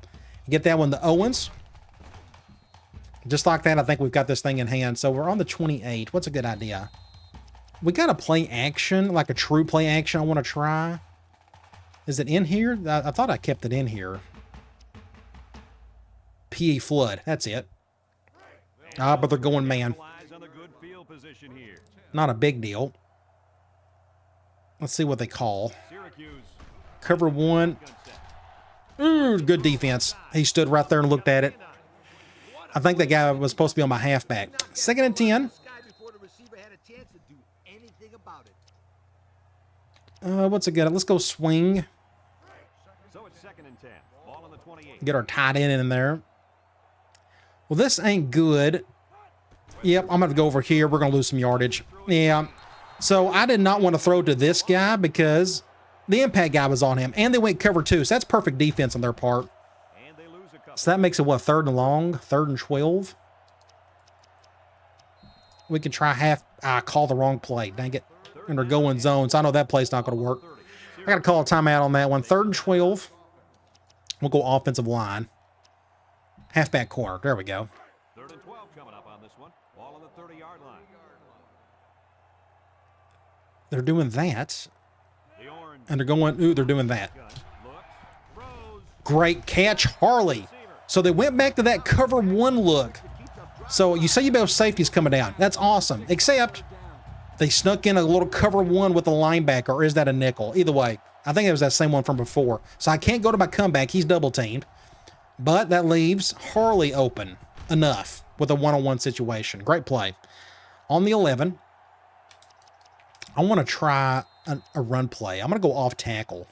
Get that one to Owens. Just like that, I think we've got this thing in hand. So we're on the 28. What's a good idea? We got a play action, like a true play action I want to try. Is it in here? I thought I kept it in here. PE flood. That's it. Ah, but they're going man. Capitalize on the good field position here. Not a big deal. Let's see what they call. Syracuse. Cover 1. Ooh, good defense. He stood right there and looked at it. I think that guy was supposed to be on my halfback. 2nd and 10. What's it good? Let's go swing. So it's 2nd and 10. Ball on the 28. Get our tight end in there. Well, this ain't good. Yep, I'm going to go over here. We're going to lose some yardage. Yeah. So I did not want to throw to this guy because the impact guy was on him. And they went cover 2. So that's perfect defense on their part. And they lose a couple. So that makes it, what, 3rd and long? 3rd and 12? We can try half. I call the wrong play. Dang it. And they're going zone. So I know that play's not going to work. I got to call a timeout on that one. 3rd and 12. We'll go offensive line. Halfback corner. There we go. 3rd and 12 coming up on this one. Ball on the 30-yard line. They're doing that. The orange And they're going, ooh, they're doing that. gun looks, throws. Great catch, Harley. So they went back to that cover one look. So you say you both safeties coming down. That's awesome. Except they snuck in a little cover one with a linebacker, or is that a nickel? Either way, I think it was that same one from before. So I can't go to my comeback. He's double teamed. But that leaves Harley open enough with a one-on-one situation. Great play. On the 11, I want to try a run play. I'm going to go off tackle.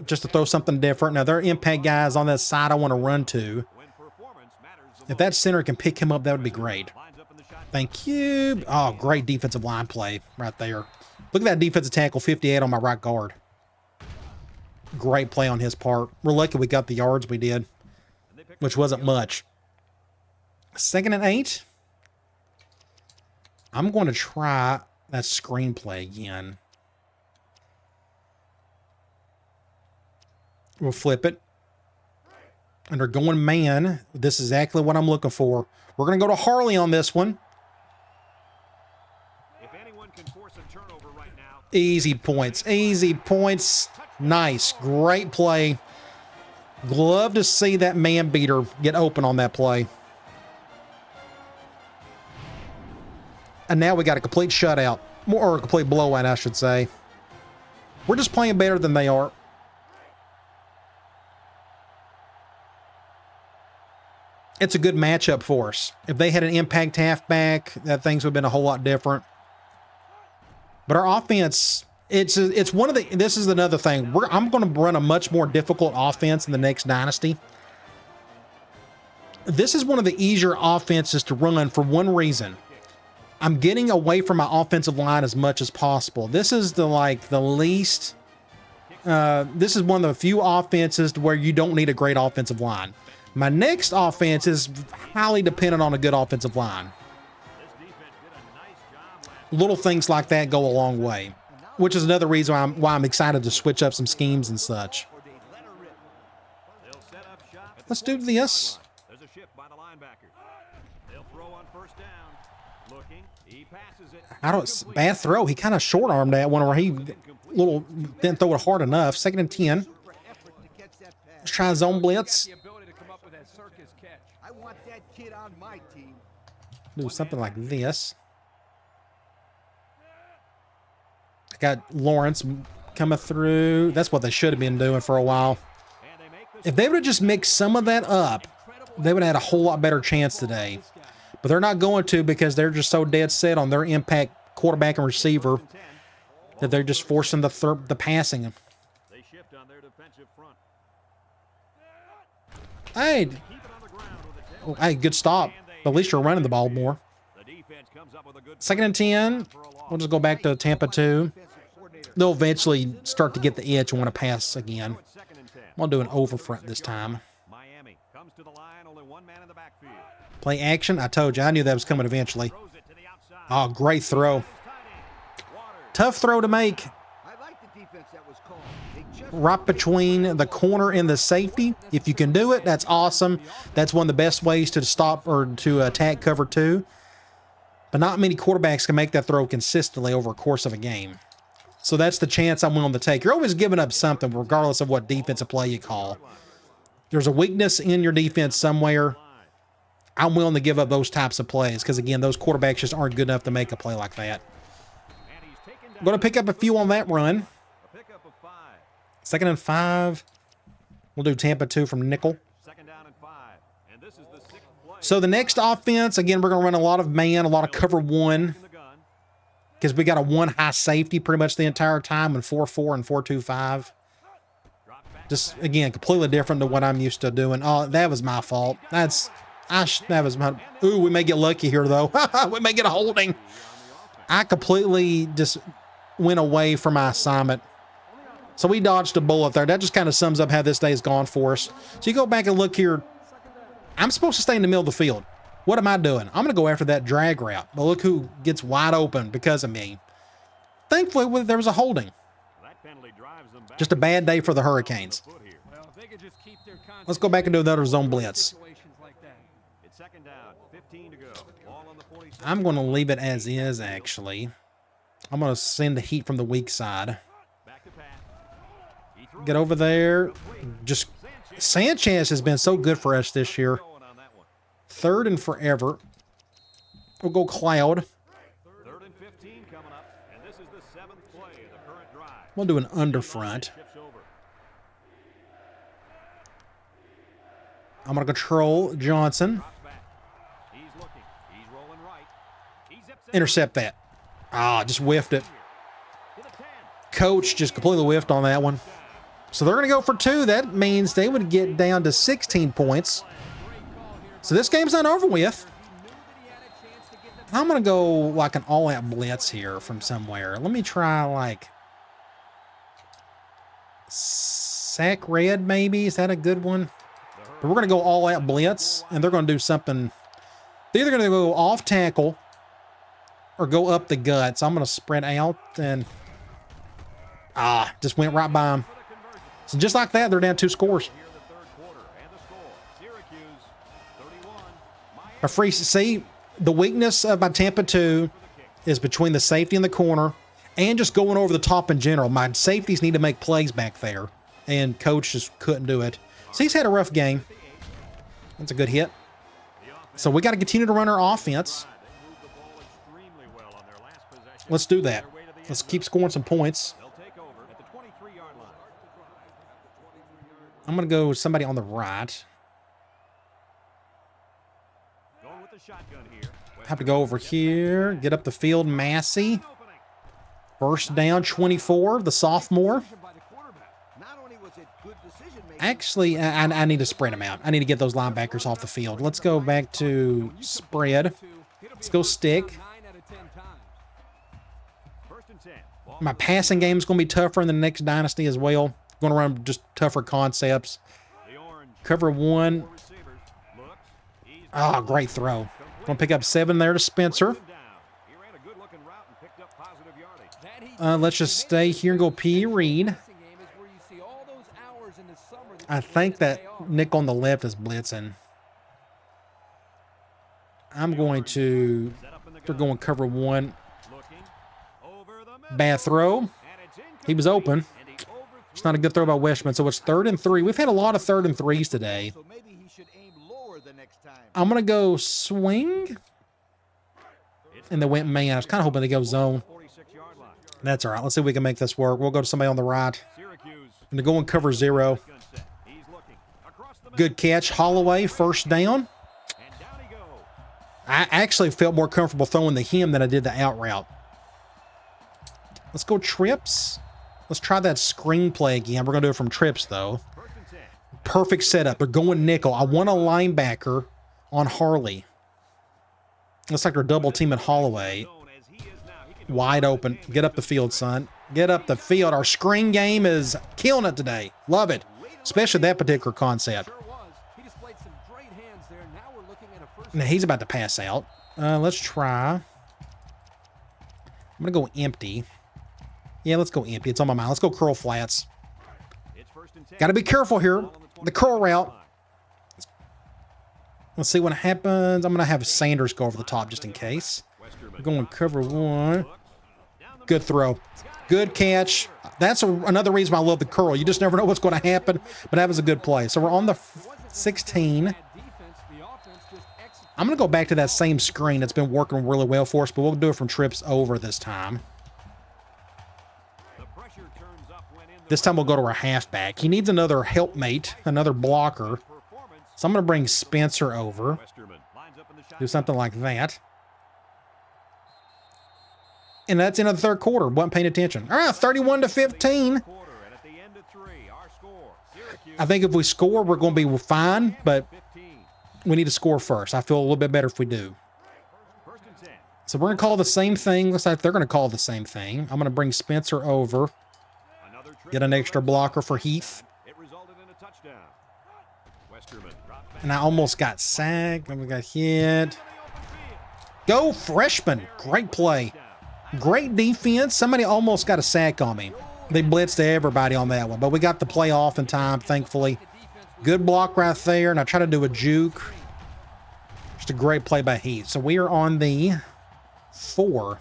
Just to throw something different. Now, there are impact guys on that side I want to run to. If that center can pick him up, that would be great. Thank you. Oh, great defensive line play right there. Look at that defensive tackle, 58 on my right guard. Great play on his part. We're lucky we got the yards we did, which wasn't much. 2nd and 8. I'm going to try that screenplay again. We'll flip it. And they're going man. This is exactly what I'm looking for. We're going to go to Harley on this one. If anyone can force a turnover right now, Easy points. Easy points. Nice. Great play. Love to see that man beater get open on that play. And now we got a complete shutout. Or a complete blowout, I should say. We're just playing better than they are. It's a good matchup for us. If they had an impact halfback, that things would have been a whole lot different. But our offense, it's one of the, this is another thing. I'm going to run a much more difficult offense in the next Dynasty. This is one of the easier offenses to run for one reason. I'm getting away from my offensive line as much as possible. This is the least, this is one of the few offenses where you don't need a great offensive line. My next offense is highly dependent on a good offensive line. Little things like that go a long way, which is another reason why I'm excited to switch up some schemes and such. Let's do this. there's a shift by the linebacker. They'll throw on first down. Looking, he passes it. Bad throw. He kind of short-armed that one where he didn't throw it hard enough. 2nd and 10. Let's try zone blitz. I want that kid on my team. Do something like this. I got Lawrence coming through. That's what they should have been doing for a while. If they would have just mixed some of that up, they would have had a whole lot better chance today. But they're not going to because they're just so dead set on their impact quarterback and receiver that they're just forcing the passing. They shift on their defensive front. Hey, oh, hey, good stop. At least you're running the ball more. The defense comes up with a good 2nd and 10. We'll just go back to Tampa 2. They'll eventually start to get the itch and want to pass again. I'll do an over front this time. Miami comes to the line, only one man in the backfield. Play action. I told you. I knew that was coming eventually. Throws it to the outside. Oh, great throw. Tough throw to make. I like the defense that was called. They just Right between the corner and the safety. If you can do it, that's awesome. That's one of the best ways to stop or to attack cover 2. But not many quarterbacks can make that throw consistently over a course of a game. So that's the chance I'm willing to take. You're always giving up something regardless of what defensive play you call. There's a weakness in your defense somewhere. I'm willing to give up those types of plays because, again, those quarterbacks just aren't good enough to make a play like that. And he's taken down. I'm going to pick up a few on that run. A pickup of 5. 2nd and 5. We'll do Tampa 2 from nickel. 2nd down and 5. And this is the 6th play. So the next offense, again, we're going to run a lot of man, a lot of cover 1. In the gun. Because we got a 1 high safety pretty much the entire time and 4-4 and 4-2-5. Drop back. Just, again, completely different to what I'm used to doing. Oh, that was my fault. That was my... Ooh, we may get lucky here, though. We may get a holding. I completely just went away from my assignment. So we dodged a bullet there. That just kind of sums up how this day has gone for us. So you go back and look here. I'm supposed to stay in the middle of the field. What am I doing? I'm going to go after that drag route. But look who gets wide open because of me. Thankfully, there was a holding. That penalty drives them back. Just a bad day for the Hurricanes. Foot here. Well, if they could just keep their Let's go back and do another zone blitz. situations like that. It's 2nd down, 15 to go. Ball on the 46. I'm going to leave it as is, actually. I'm going to send the heat from the weak side. Back to pass. He throws Get over there. Just Sanchez has been so good for us this year. Going on that one. 3rd and forever. We'll go Cloud. 3rd and 15 coming up, and this is the 7th play of the current drive. We'll do an underfront. Shifts over. I'm going to control Johnson. Drops back. He's looking. He's rolling right. He zips it. Intercept that. Ah, just whiffed it. To the 10. Coach just completely whiffed on that one. So they're going to go for 2. That means they would get down to 16 points. So this game's not over with. I'm going to go like an all-out blitz here from somewhere. Let me try like sack red maybe. Is that a good one? But we're going to go all-out blitz, and they're going to do something. They're either going to go off tackle or go up the gut. So I'm going to spread out and just went right by them. So just like that, they're down 2 scores. Here in the 3rd quarter, and the score: Syracuse 31. A free. See, the weakness of my Tampa 2 is between the safety and the corner, and just going over the top in general. My safeties need to make plays back there, and coach just couldn't do it. So he's had a rough game. That's a good hit. So we got to continue to run our offense. They moved the ball extremely well on their last possession. Let's do that. Let's keep scoring some points. They'll take over at the 23-yard line. I'm going to go somebody on the right. Going with the shotgun here. Have to go over here, get up the field. Massey. Opening. First down, 24, the sophomore. By the quarterback. Not only was it good decision making, Actually, I need to spread them out. I need to get those linebackers off the field. Let's go back to spread. Let's go stick. 9 out of 10 times. 1st and 10. Ball My passing game is going to be tougher in the next Dynasty as well. Going to run just tougher concepts. the orange. Cover 1. Four receivers. Looks. He's Ah, great throw. Going to pick up 7 there to Spencer. down. He ran a good-looking route and picked up positive yardage. Let's just stay here and go P. Reed. I think that Nick on the left is blitzing. I'm going to... They're going cover 1. Looking over the middle. Bad throw. And it's He was open. and he overthrew. It's not a good throw by Westman, so it's 3rd and 3. We've had a lot of 3rd and 3s today. so maybe he should aim lower the next time. I'm going to go swing. And they went man. I was kind of hoping to go zone. 46-yard line. That's all right. Let's see if we can make this work. We'll go to somebody on the right. Syracuse. And they're going cover 0. Gun set. He's looking across the middle. Good catch. Holloway, first down. And down he goes. I actually felt more comfortable throwing to him than I did the out route. Let's go trips. Let's try that screenplay again. We're going to do it from trips, though. 1st and 10. Perfect setup. They're going nickel. I want a linebacker on Harley. Looks like they're double teaming Holloway. Zone as he is now. He can Wide open. Get up the field, son. Get up the field. Our screen game is killing it today. Love it. Especially that particular concept. Sure was. He displayed some great hands there. Now we're looking at a first. Now he's about to pass out. Let's try. I'm going to go empty. Yeah, let's go empty. It's on my mind. Let's go curl flats. It's 1st and 10. Got to be careful here. The curl route. Let's see what happens. I'm going to have Sanders go over the top just in case. We're going cover 1. Good throw. Good catch. That's another reason why I love the curl. You just never know what's going to happen, but that was a good play. So we're on the 16. I'm going to go back to that same screen that's been working really well for us, but we'll do it from trips over this time. The pressure turns up when in the This time we'll go to our halfback. He needs another helpmate, another blocker. performance. So I'm going to bring Spencer over. Westerman lines up in the shot. Do something like that. And that's in the 3rd quarter. Wasn't paying attention. All right, 31-15. Quarter, and at the end of 3, our score. Syracuse I think if we score, we're going to be fine, but 15. we need to score first. I feel a little bit better if we do. 1st and 10. So we're going to call the same thing. Looks like they're going to call the same thing. I'm going to bring Spencer over. Another trip Get an extra blocker for Heath. It resulted in a touchdown. Westerman dropped back And I almost got sacked. And we got hit. Go freshman. Great play. Great defense. Somebody almost got a sack on me. They blitzed everybody on that one. But we got the play off in time, thankfully. Good block right there. And I try to do a juke. Just a great play by Heath. So we are on the 4.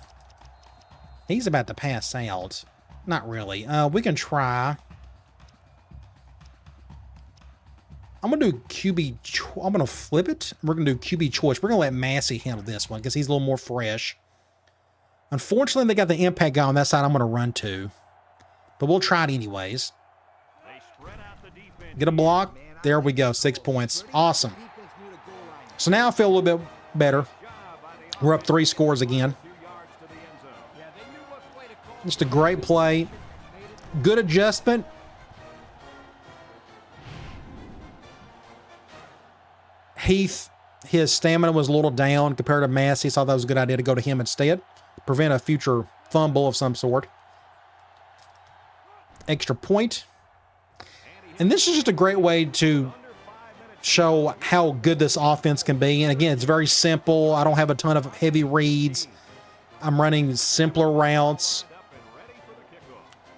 He's about to pass out. Not really. We can try. I'm going to do QB. I'm going to flip it. We're going to do QB choice. We're going to let Massey handle this one because he's a little more fresh. Unfortunately, they got the impact guy on that side I'm going to run to. But we'll try it anyways. Get a block. There we go. 6 points. Awesome. So now I feel a little bit better. We're up 3 scores again. Just a great play. Good adjustment. Heath, his stamina was a little down compared to Massey, so I thought it was a good idea to go to him instead. Prevent a future fumble of some sort. Extra point. And this is just a great way to show how good this offense can be. And again, it's very simple. I don't have a ton of heavy reads. I'm running simpler routes.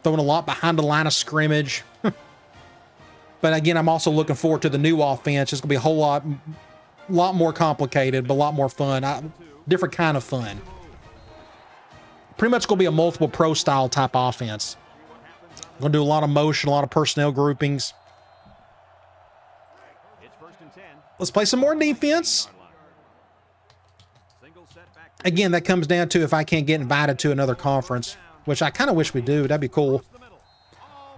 Throwing a lot behind the line of scrimmage. But again, I'm also looking forward to the new offense. It's going to be a whole lot more complicated, but a lot more fun. Different kind of fun. Pretty much going to be a multiple pro style type offense. Going to do a lot of motion, a lot of personnel groupings. Let's play some more defense. Again, that comes down to if I can't get invited to another conference, which I kind of wish we do. That'd be cool.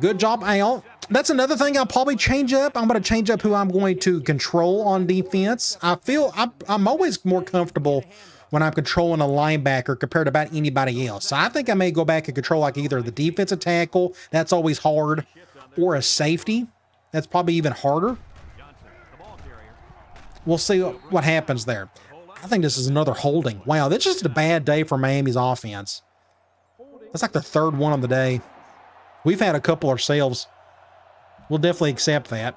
Good job, Al. That's another thing I'll probably change up. I'm going to change up who I'm going to control on defense. I feel I'm always more comfortable when I'm controlling a linebacker compared to about anybody else. So I think I may go back and control like either the defensive tackle, that's always hard, or a safety. That's probably even harder. We'll see what happens there. I think this is another holding. Wow, this is just a bad day for Miami's offense. That's like the 3rd one of the day. We've had a couple ourselves. We'll definitely accept that.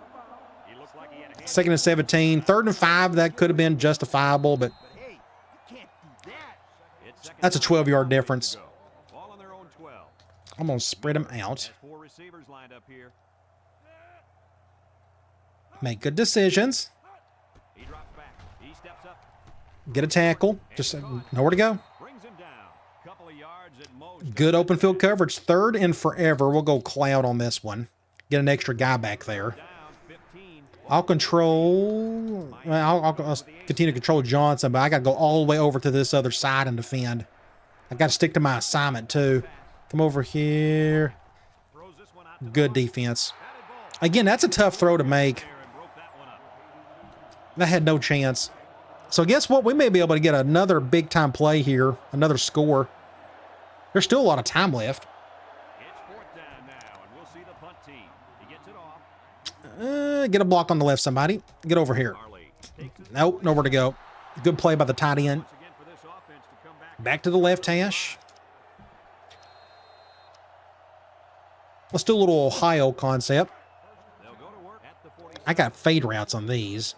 2nd and 17. 3rd and 5, that could have been justifiable, but that's a 12-yard difference. I'm going to spread them out. Make good decisions. Get a tackle. Just nowhere to go. Good open field coverage. 3rd and forever. We'll go cloud on this one. Get an extra guy back there. I'll control. I'll continue to control Johnson, but I got to go all the way over to this other side and defend. I got to stick to my assignment too. Come over here. Good defense. Again, that's a tough throw to make. That had no chance. So guess what? We may be able to get another big time play here. Another score. There's still a lot of time left. Get a block on the left, somebody. Get over here. Nope, nowhere to go. Good play by the tight end. Back to the left hash. Let's do a little Ohio concept. I got fade routes on these.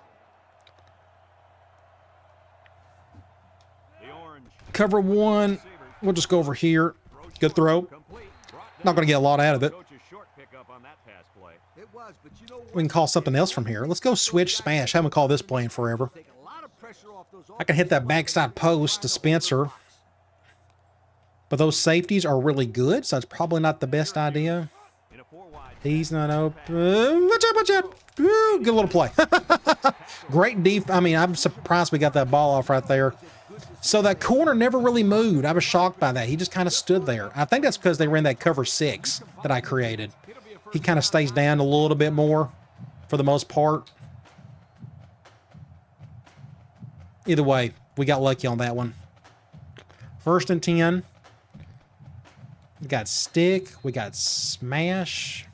Cover 1. We'll just go over here. Good throw. Not going to get a lot out of it. We can call something else from here. Let's go switch smash. Haven't called this play in forever. I can hit that backside post to Spencer. But those safeties are really good, so it's probably not the best idea. He's not open. Watch out, watch out. Ooh, good little play. Great deep. I mean, I'm surprised we got that ball off right there. So that corner never really moved. I was shocked by that. He just kind of stood there. I think that's because they ran that cover 6 that I created. He kind of stays down a little bit more for the most part. Either way, we got lucky on that one. 1st and 10. We got stick. We got smash.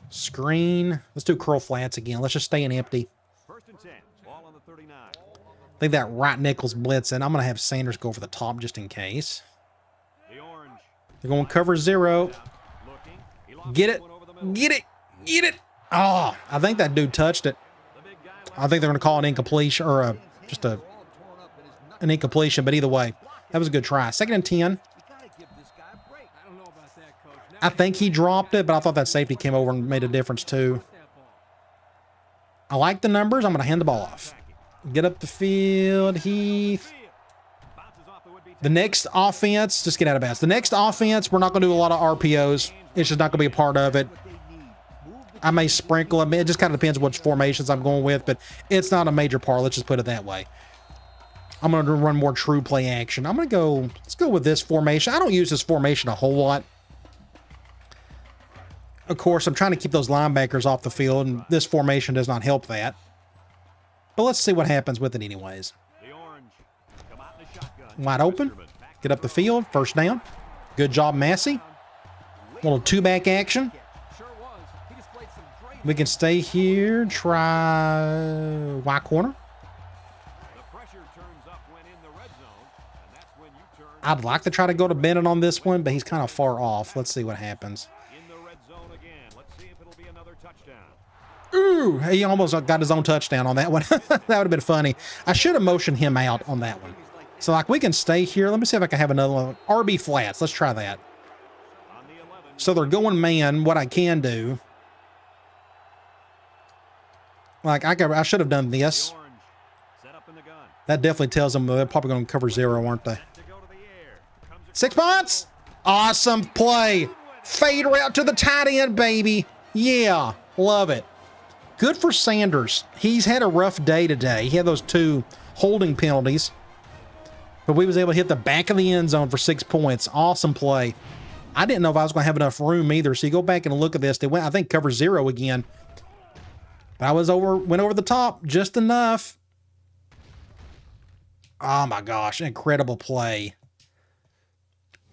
Screen. Let's do curl flats again. Let's just stay in empty. 1st and 10. Ball on the 39. I think that right nickel's blitzing. I'm going to have Sanders go over the top just in case. They're going to cover 0. Get it. Get it. Get it. Oh, I think that dude touched it. I think they're going to call it incompletion or just an incompletion, but either way, that was a good try. 2nd and 10. I think he dropped it, but I thought that safety came over and made a difference too. I like the numbers. I'm going to hand the ball off. Get up the field, Heath. The next offense, just get out of bounds. The next offense, we're not going to do a lot of RPOs. It's just not going to be a part of it. I may sprinkle them. It just kind of depends which formations I'm going with, but it's not a major part. Let's just put it that way. I'm going to run more true play action. I'm going to go, let's go with this formation. I don't use this formation a whole lot. Of course, I'm trying to keep those linebackers off the field, and this formation does not help that. But let's see what happens with it anyways. Wide open. Get up the field. First down. Good job, Massey. Little two-back action. We can stay here. Try Y corner. I'd like to try to go to Bennett on this one, but he's kind of far off. Let's see what happens. Ooh, he almost got his own touchdown on that one. That would have been funny. I should have motioned him out on that one. So, like, we can stay here. Let me see if I can have another one. RB flats. Let's try that. So they're going man. What I can do, like, I should have done this. That definitely tells them they're probably going to cover zero, aren't they? 6 points. Awesome play. Fade route to the tight end, baby. Yeah, love it. Good for Sanders. He's had a rough day today. He had those 2 holding penalties, but we was able to hit the back of the end zone for 6 points. Awesome play. I didn't know if I was going to have enough room either. So you go back and look at this. They went, I think, cover zero again. But I went over the top just enough. Oh my gosh, incredible play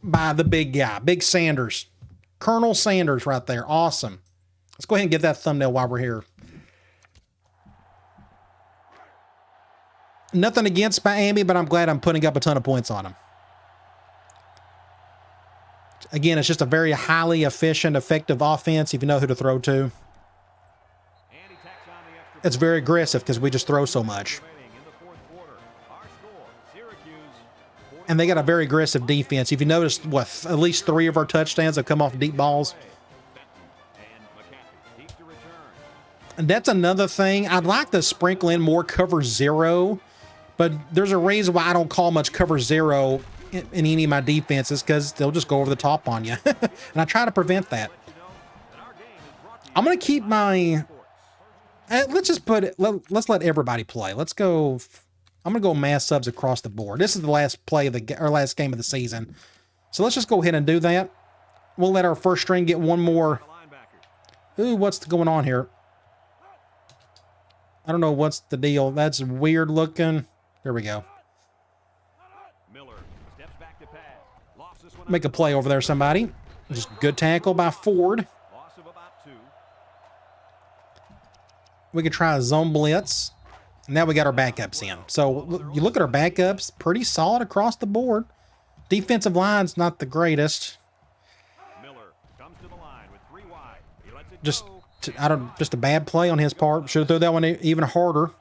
by the big guy, Big Sanders. Colonel Sanders right there. Awesome. Let's go ahead and get that thumbnail while we're here. Nothing against Miami, but I'm glad I'm putting up a ton of points on them. Again, it's just a very highly efficient, effective offense if you know who to throw to. It's very aggressive because we just throw so much. And they got a very aggressive defense. If you notice, what, at least 3 of our touchdowns have come off deep balls. And that's another thing. I'd like to sprinkle in more cover zero, but there's a reason why I don't call much cover zero in any of my defenses, because they'll just go over the top on you. And I try to prevent that. I'm going to keep my... let's just put it... Let's let everybody play. Let's go... I'm going to go mass subs across the board. This is the last play of last game of the season. So let's just go ahead and do that. We'll let our first string get one more. Ooh, what's going on here? I don't know what's the deal. That's weird looking. There we go. Make a play over there, somebody. Just good tackle by Ford. We can try a zone blitz. Now we got our backups in. So you look at our backups, pretty solid across the board. Defensive line's not the greatest. Just a bad play on his part. Should have thrown that one even harder.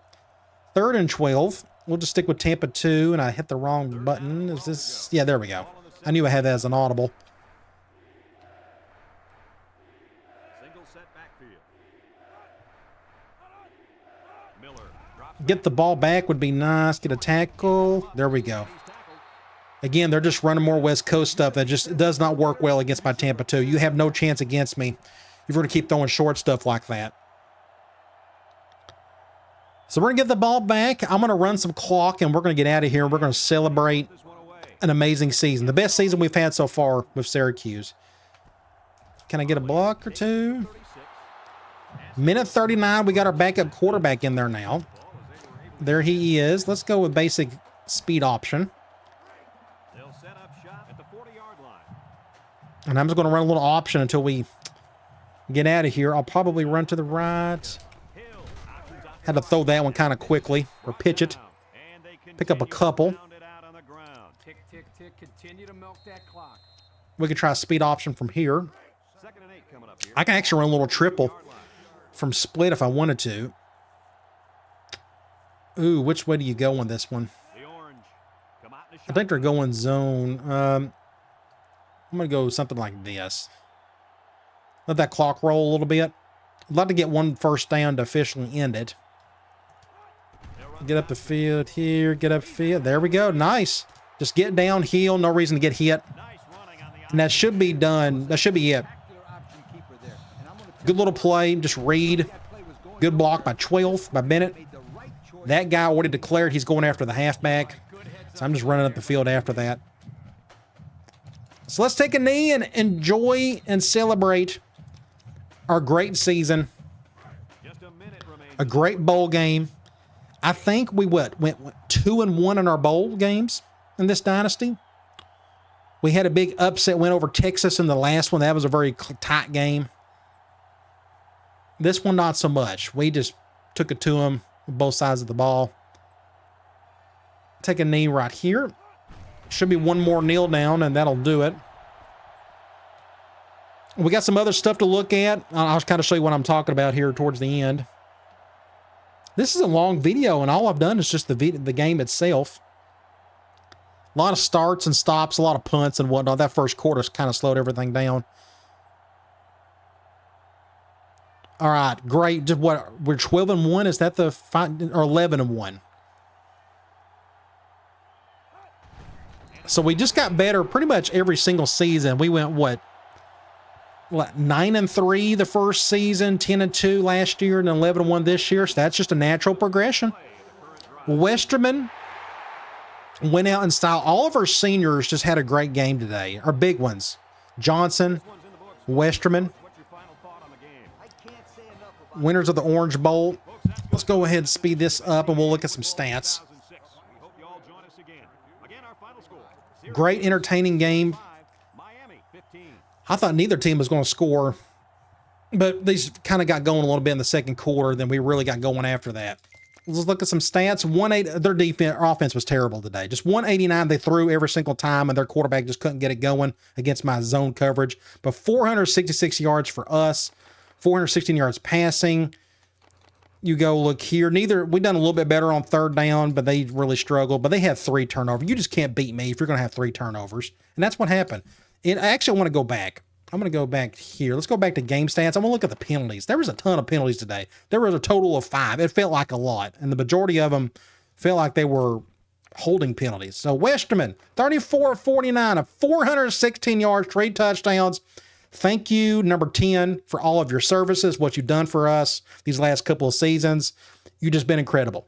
3rd and 12. We'll just stick with Tampa 2, and I hit the wrong button. Is this? Yeah, there we go. I knew I had that as an audible. Get the ball back would be nice. Get a tackle. There we go. Again, they're just running more West Coast stuff that just does not work well against my Tampa 2. You have no chance against me if you're going to keep throwing short stuff like that. So we're going to get the ball back. I'm going to run some clock, and we're going to get out of here. We're going to celebrate an amazing season. The best season we've had so far with Syracuse. Can I get a block or 2? Minute 39. We got our backup quarterback in there now. There he is. Let's go with basic speed option. And I'm just going to run a little option until we get out of here. I'll probably run to the right. Had to throw that one kind of quickly, or pitch it. Pick up a couple. We could try a speed option from here. I can actually run a little triple from split if I wanted to. Ooh, which way do you go on this one? I think they're going zone. I'm going to go something like this. Let that clock roll a little bit. I'd like to get one first down to officially end it. Get up the field here. Get up field. There we go. Nice. Just get downhill. No reason to get hit. And that should be done. That should be it. Good little play. Just read. Good block by 12 by Bennett. That guy already declared he's going after the halfback. So I'm just running up the field after that. So let's take a knee and enjoy and celebrate our great season. A great bowl game. I think we went 2-1 in our bowl games in this dynasty. We had a big upset win over Texas in the last one. That was a very tight game. This one, not so much. We just took it to them with both sides of the ball. Take a knee right here. Should be one more kneel down, and that'll do it. We got some other stuff to look at. I'll kind of show you what I'm talking about here towards the end. This is a long video, and all I've done is just the game itself. A lot of starts and stops, a lot of punts and whatnot. That first quarter kind of slowed everything down. All right, great. Just what, we're 12-1. Is that the 11-1? So we just got better pretty much every single season. We went what 9-3 the first season, 10-2 last year, and 11-1 this year. So that's just a natural progression. Westerman went out in style. All of our seniors just had a great game today. Our big ones: Johnson, Westerman, winners of the Orange Bowl. Let's go ahead and speed this up, and we'll look at some stats. Great, entertaining game. I thought neither team was going to score, but these kind of got going a little bit in the second quarter. Then we really got going after that. Let's look at some stats. Their defense, our offense was terrible today. Just 189 they threw every single time, and their quarterback just couldn't get it going against my zone coverage. But 466 yards for us, 416 yards passing. You go look here. We done a little bit better on third down, but they really struggled. But they had 3 turnovers. You just can't beat me if you're going to have 3 turnovers. And that's what happened. And I actually want to go back. I'm going to go back here. Let's go back to game stats. I'm going to look at the penalties. There was a ton of penalties today. There was a total of 5. It felt like a lot. And the majority of them felt like they were holding penalties. So Westerman, 34-49, 416 yards, 3 touchdowns. Thank you, number 10, for all of your services, what you've done for us these last couple of seasons. You've just been incredible.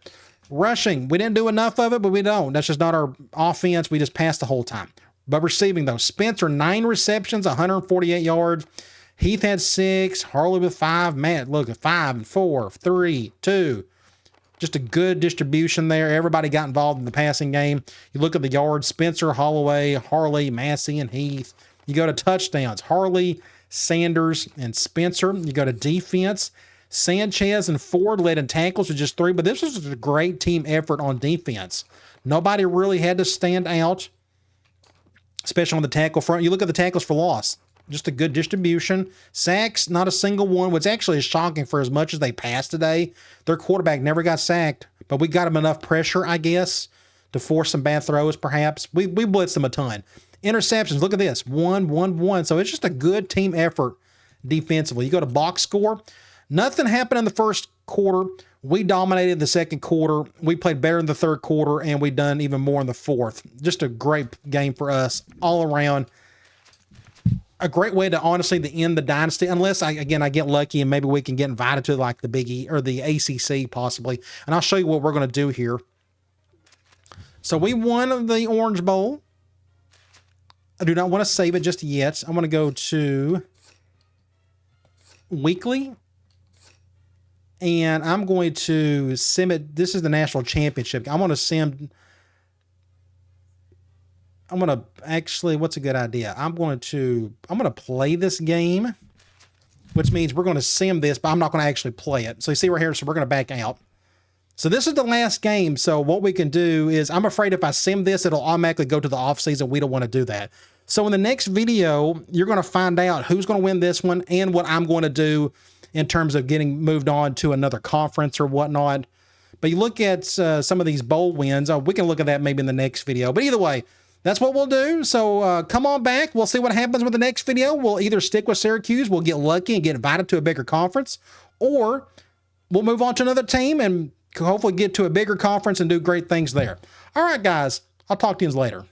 Rushing, we didn't do enough of it, but we don't. That's just not our offense. We just passed the whole time. But receiving, though, Spencer, 9 receptions, 148 yards. Heath had 6. Harley with 5. Matt, look, 5 and 4, 3, 2. Just a good distribution there. Everybody got involved in the passing game. You look at the yards, Spencer, Holloway, Harley, Massey, and Heath. You go to touchdowns, Harley, Sanders, and Spencer. You go to defense, Sanchez and Ford led in tackles with just 3. But this was a great team effort on defense. Nobody really had to stand out, especially on the tackle front. You look at the tackles for loss. Just a good distribution. Sacks, not a single one, which actually is shocking for as much as they passed today. Their quarterback never got sacked, but we got him enough pressure, I guess, to force some bad throws, perhaps. We blitzed them a ton. Interceptions, look at this. 1-1-1. So it's just a good team effort defensively. You go to box score. Nothing happened in the first quarter. We dominated the second quarter. We played better in the third quarter, and we done even more in the fourth. Just a great game for us all around. A great way to honestly to end the dynasty, unless I get lucky and maybe we can get invited to like the Big E or the ACC possibly. And I'll show you what we're going to do here. So we won the Orange Bowl. I do not want to save it just yet. I want to go to weekly. And I'm going to sim it. This is the national championship. I'm going to actually, what's a good idea? I'm going to play this game, which means we're going to sim this, but I'm not going to actually play it. So you see right here, so we're going to back out. So this is the last game. So what we can do is, I'm afraid if I sim this, it'll automatically go to the off season. We don't want to do that. So in the next video, you're going to find out who's going to win this one and what I'm going to do in terms of getting moved on to another conference or whatnot. But you look at some of these bowl wins. We can look at that maybe in the next video. But either way, that's what we'll do. So come on back. We'll see what happens with the next video. We'll either stick with Syracuse, we'll get lucky and get invited to a bigger conference, or we'll move on to another team and hopefully get to a bigger conference and do great things there. All right, guys. I'll talk to you later.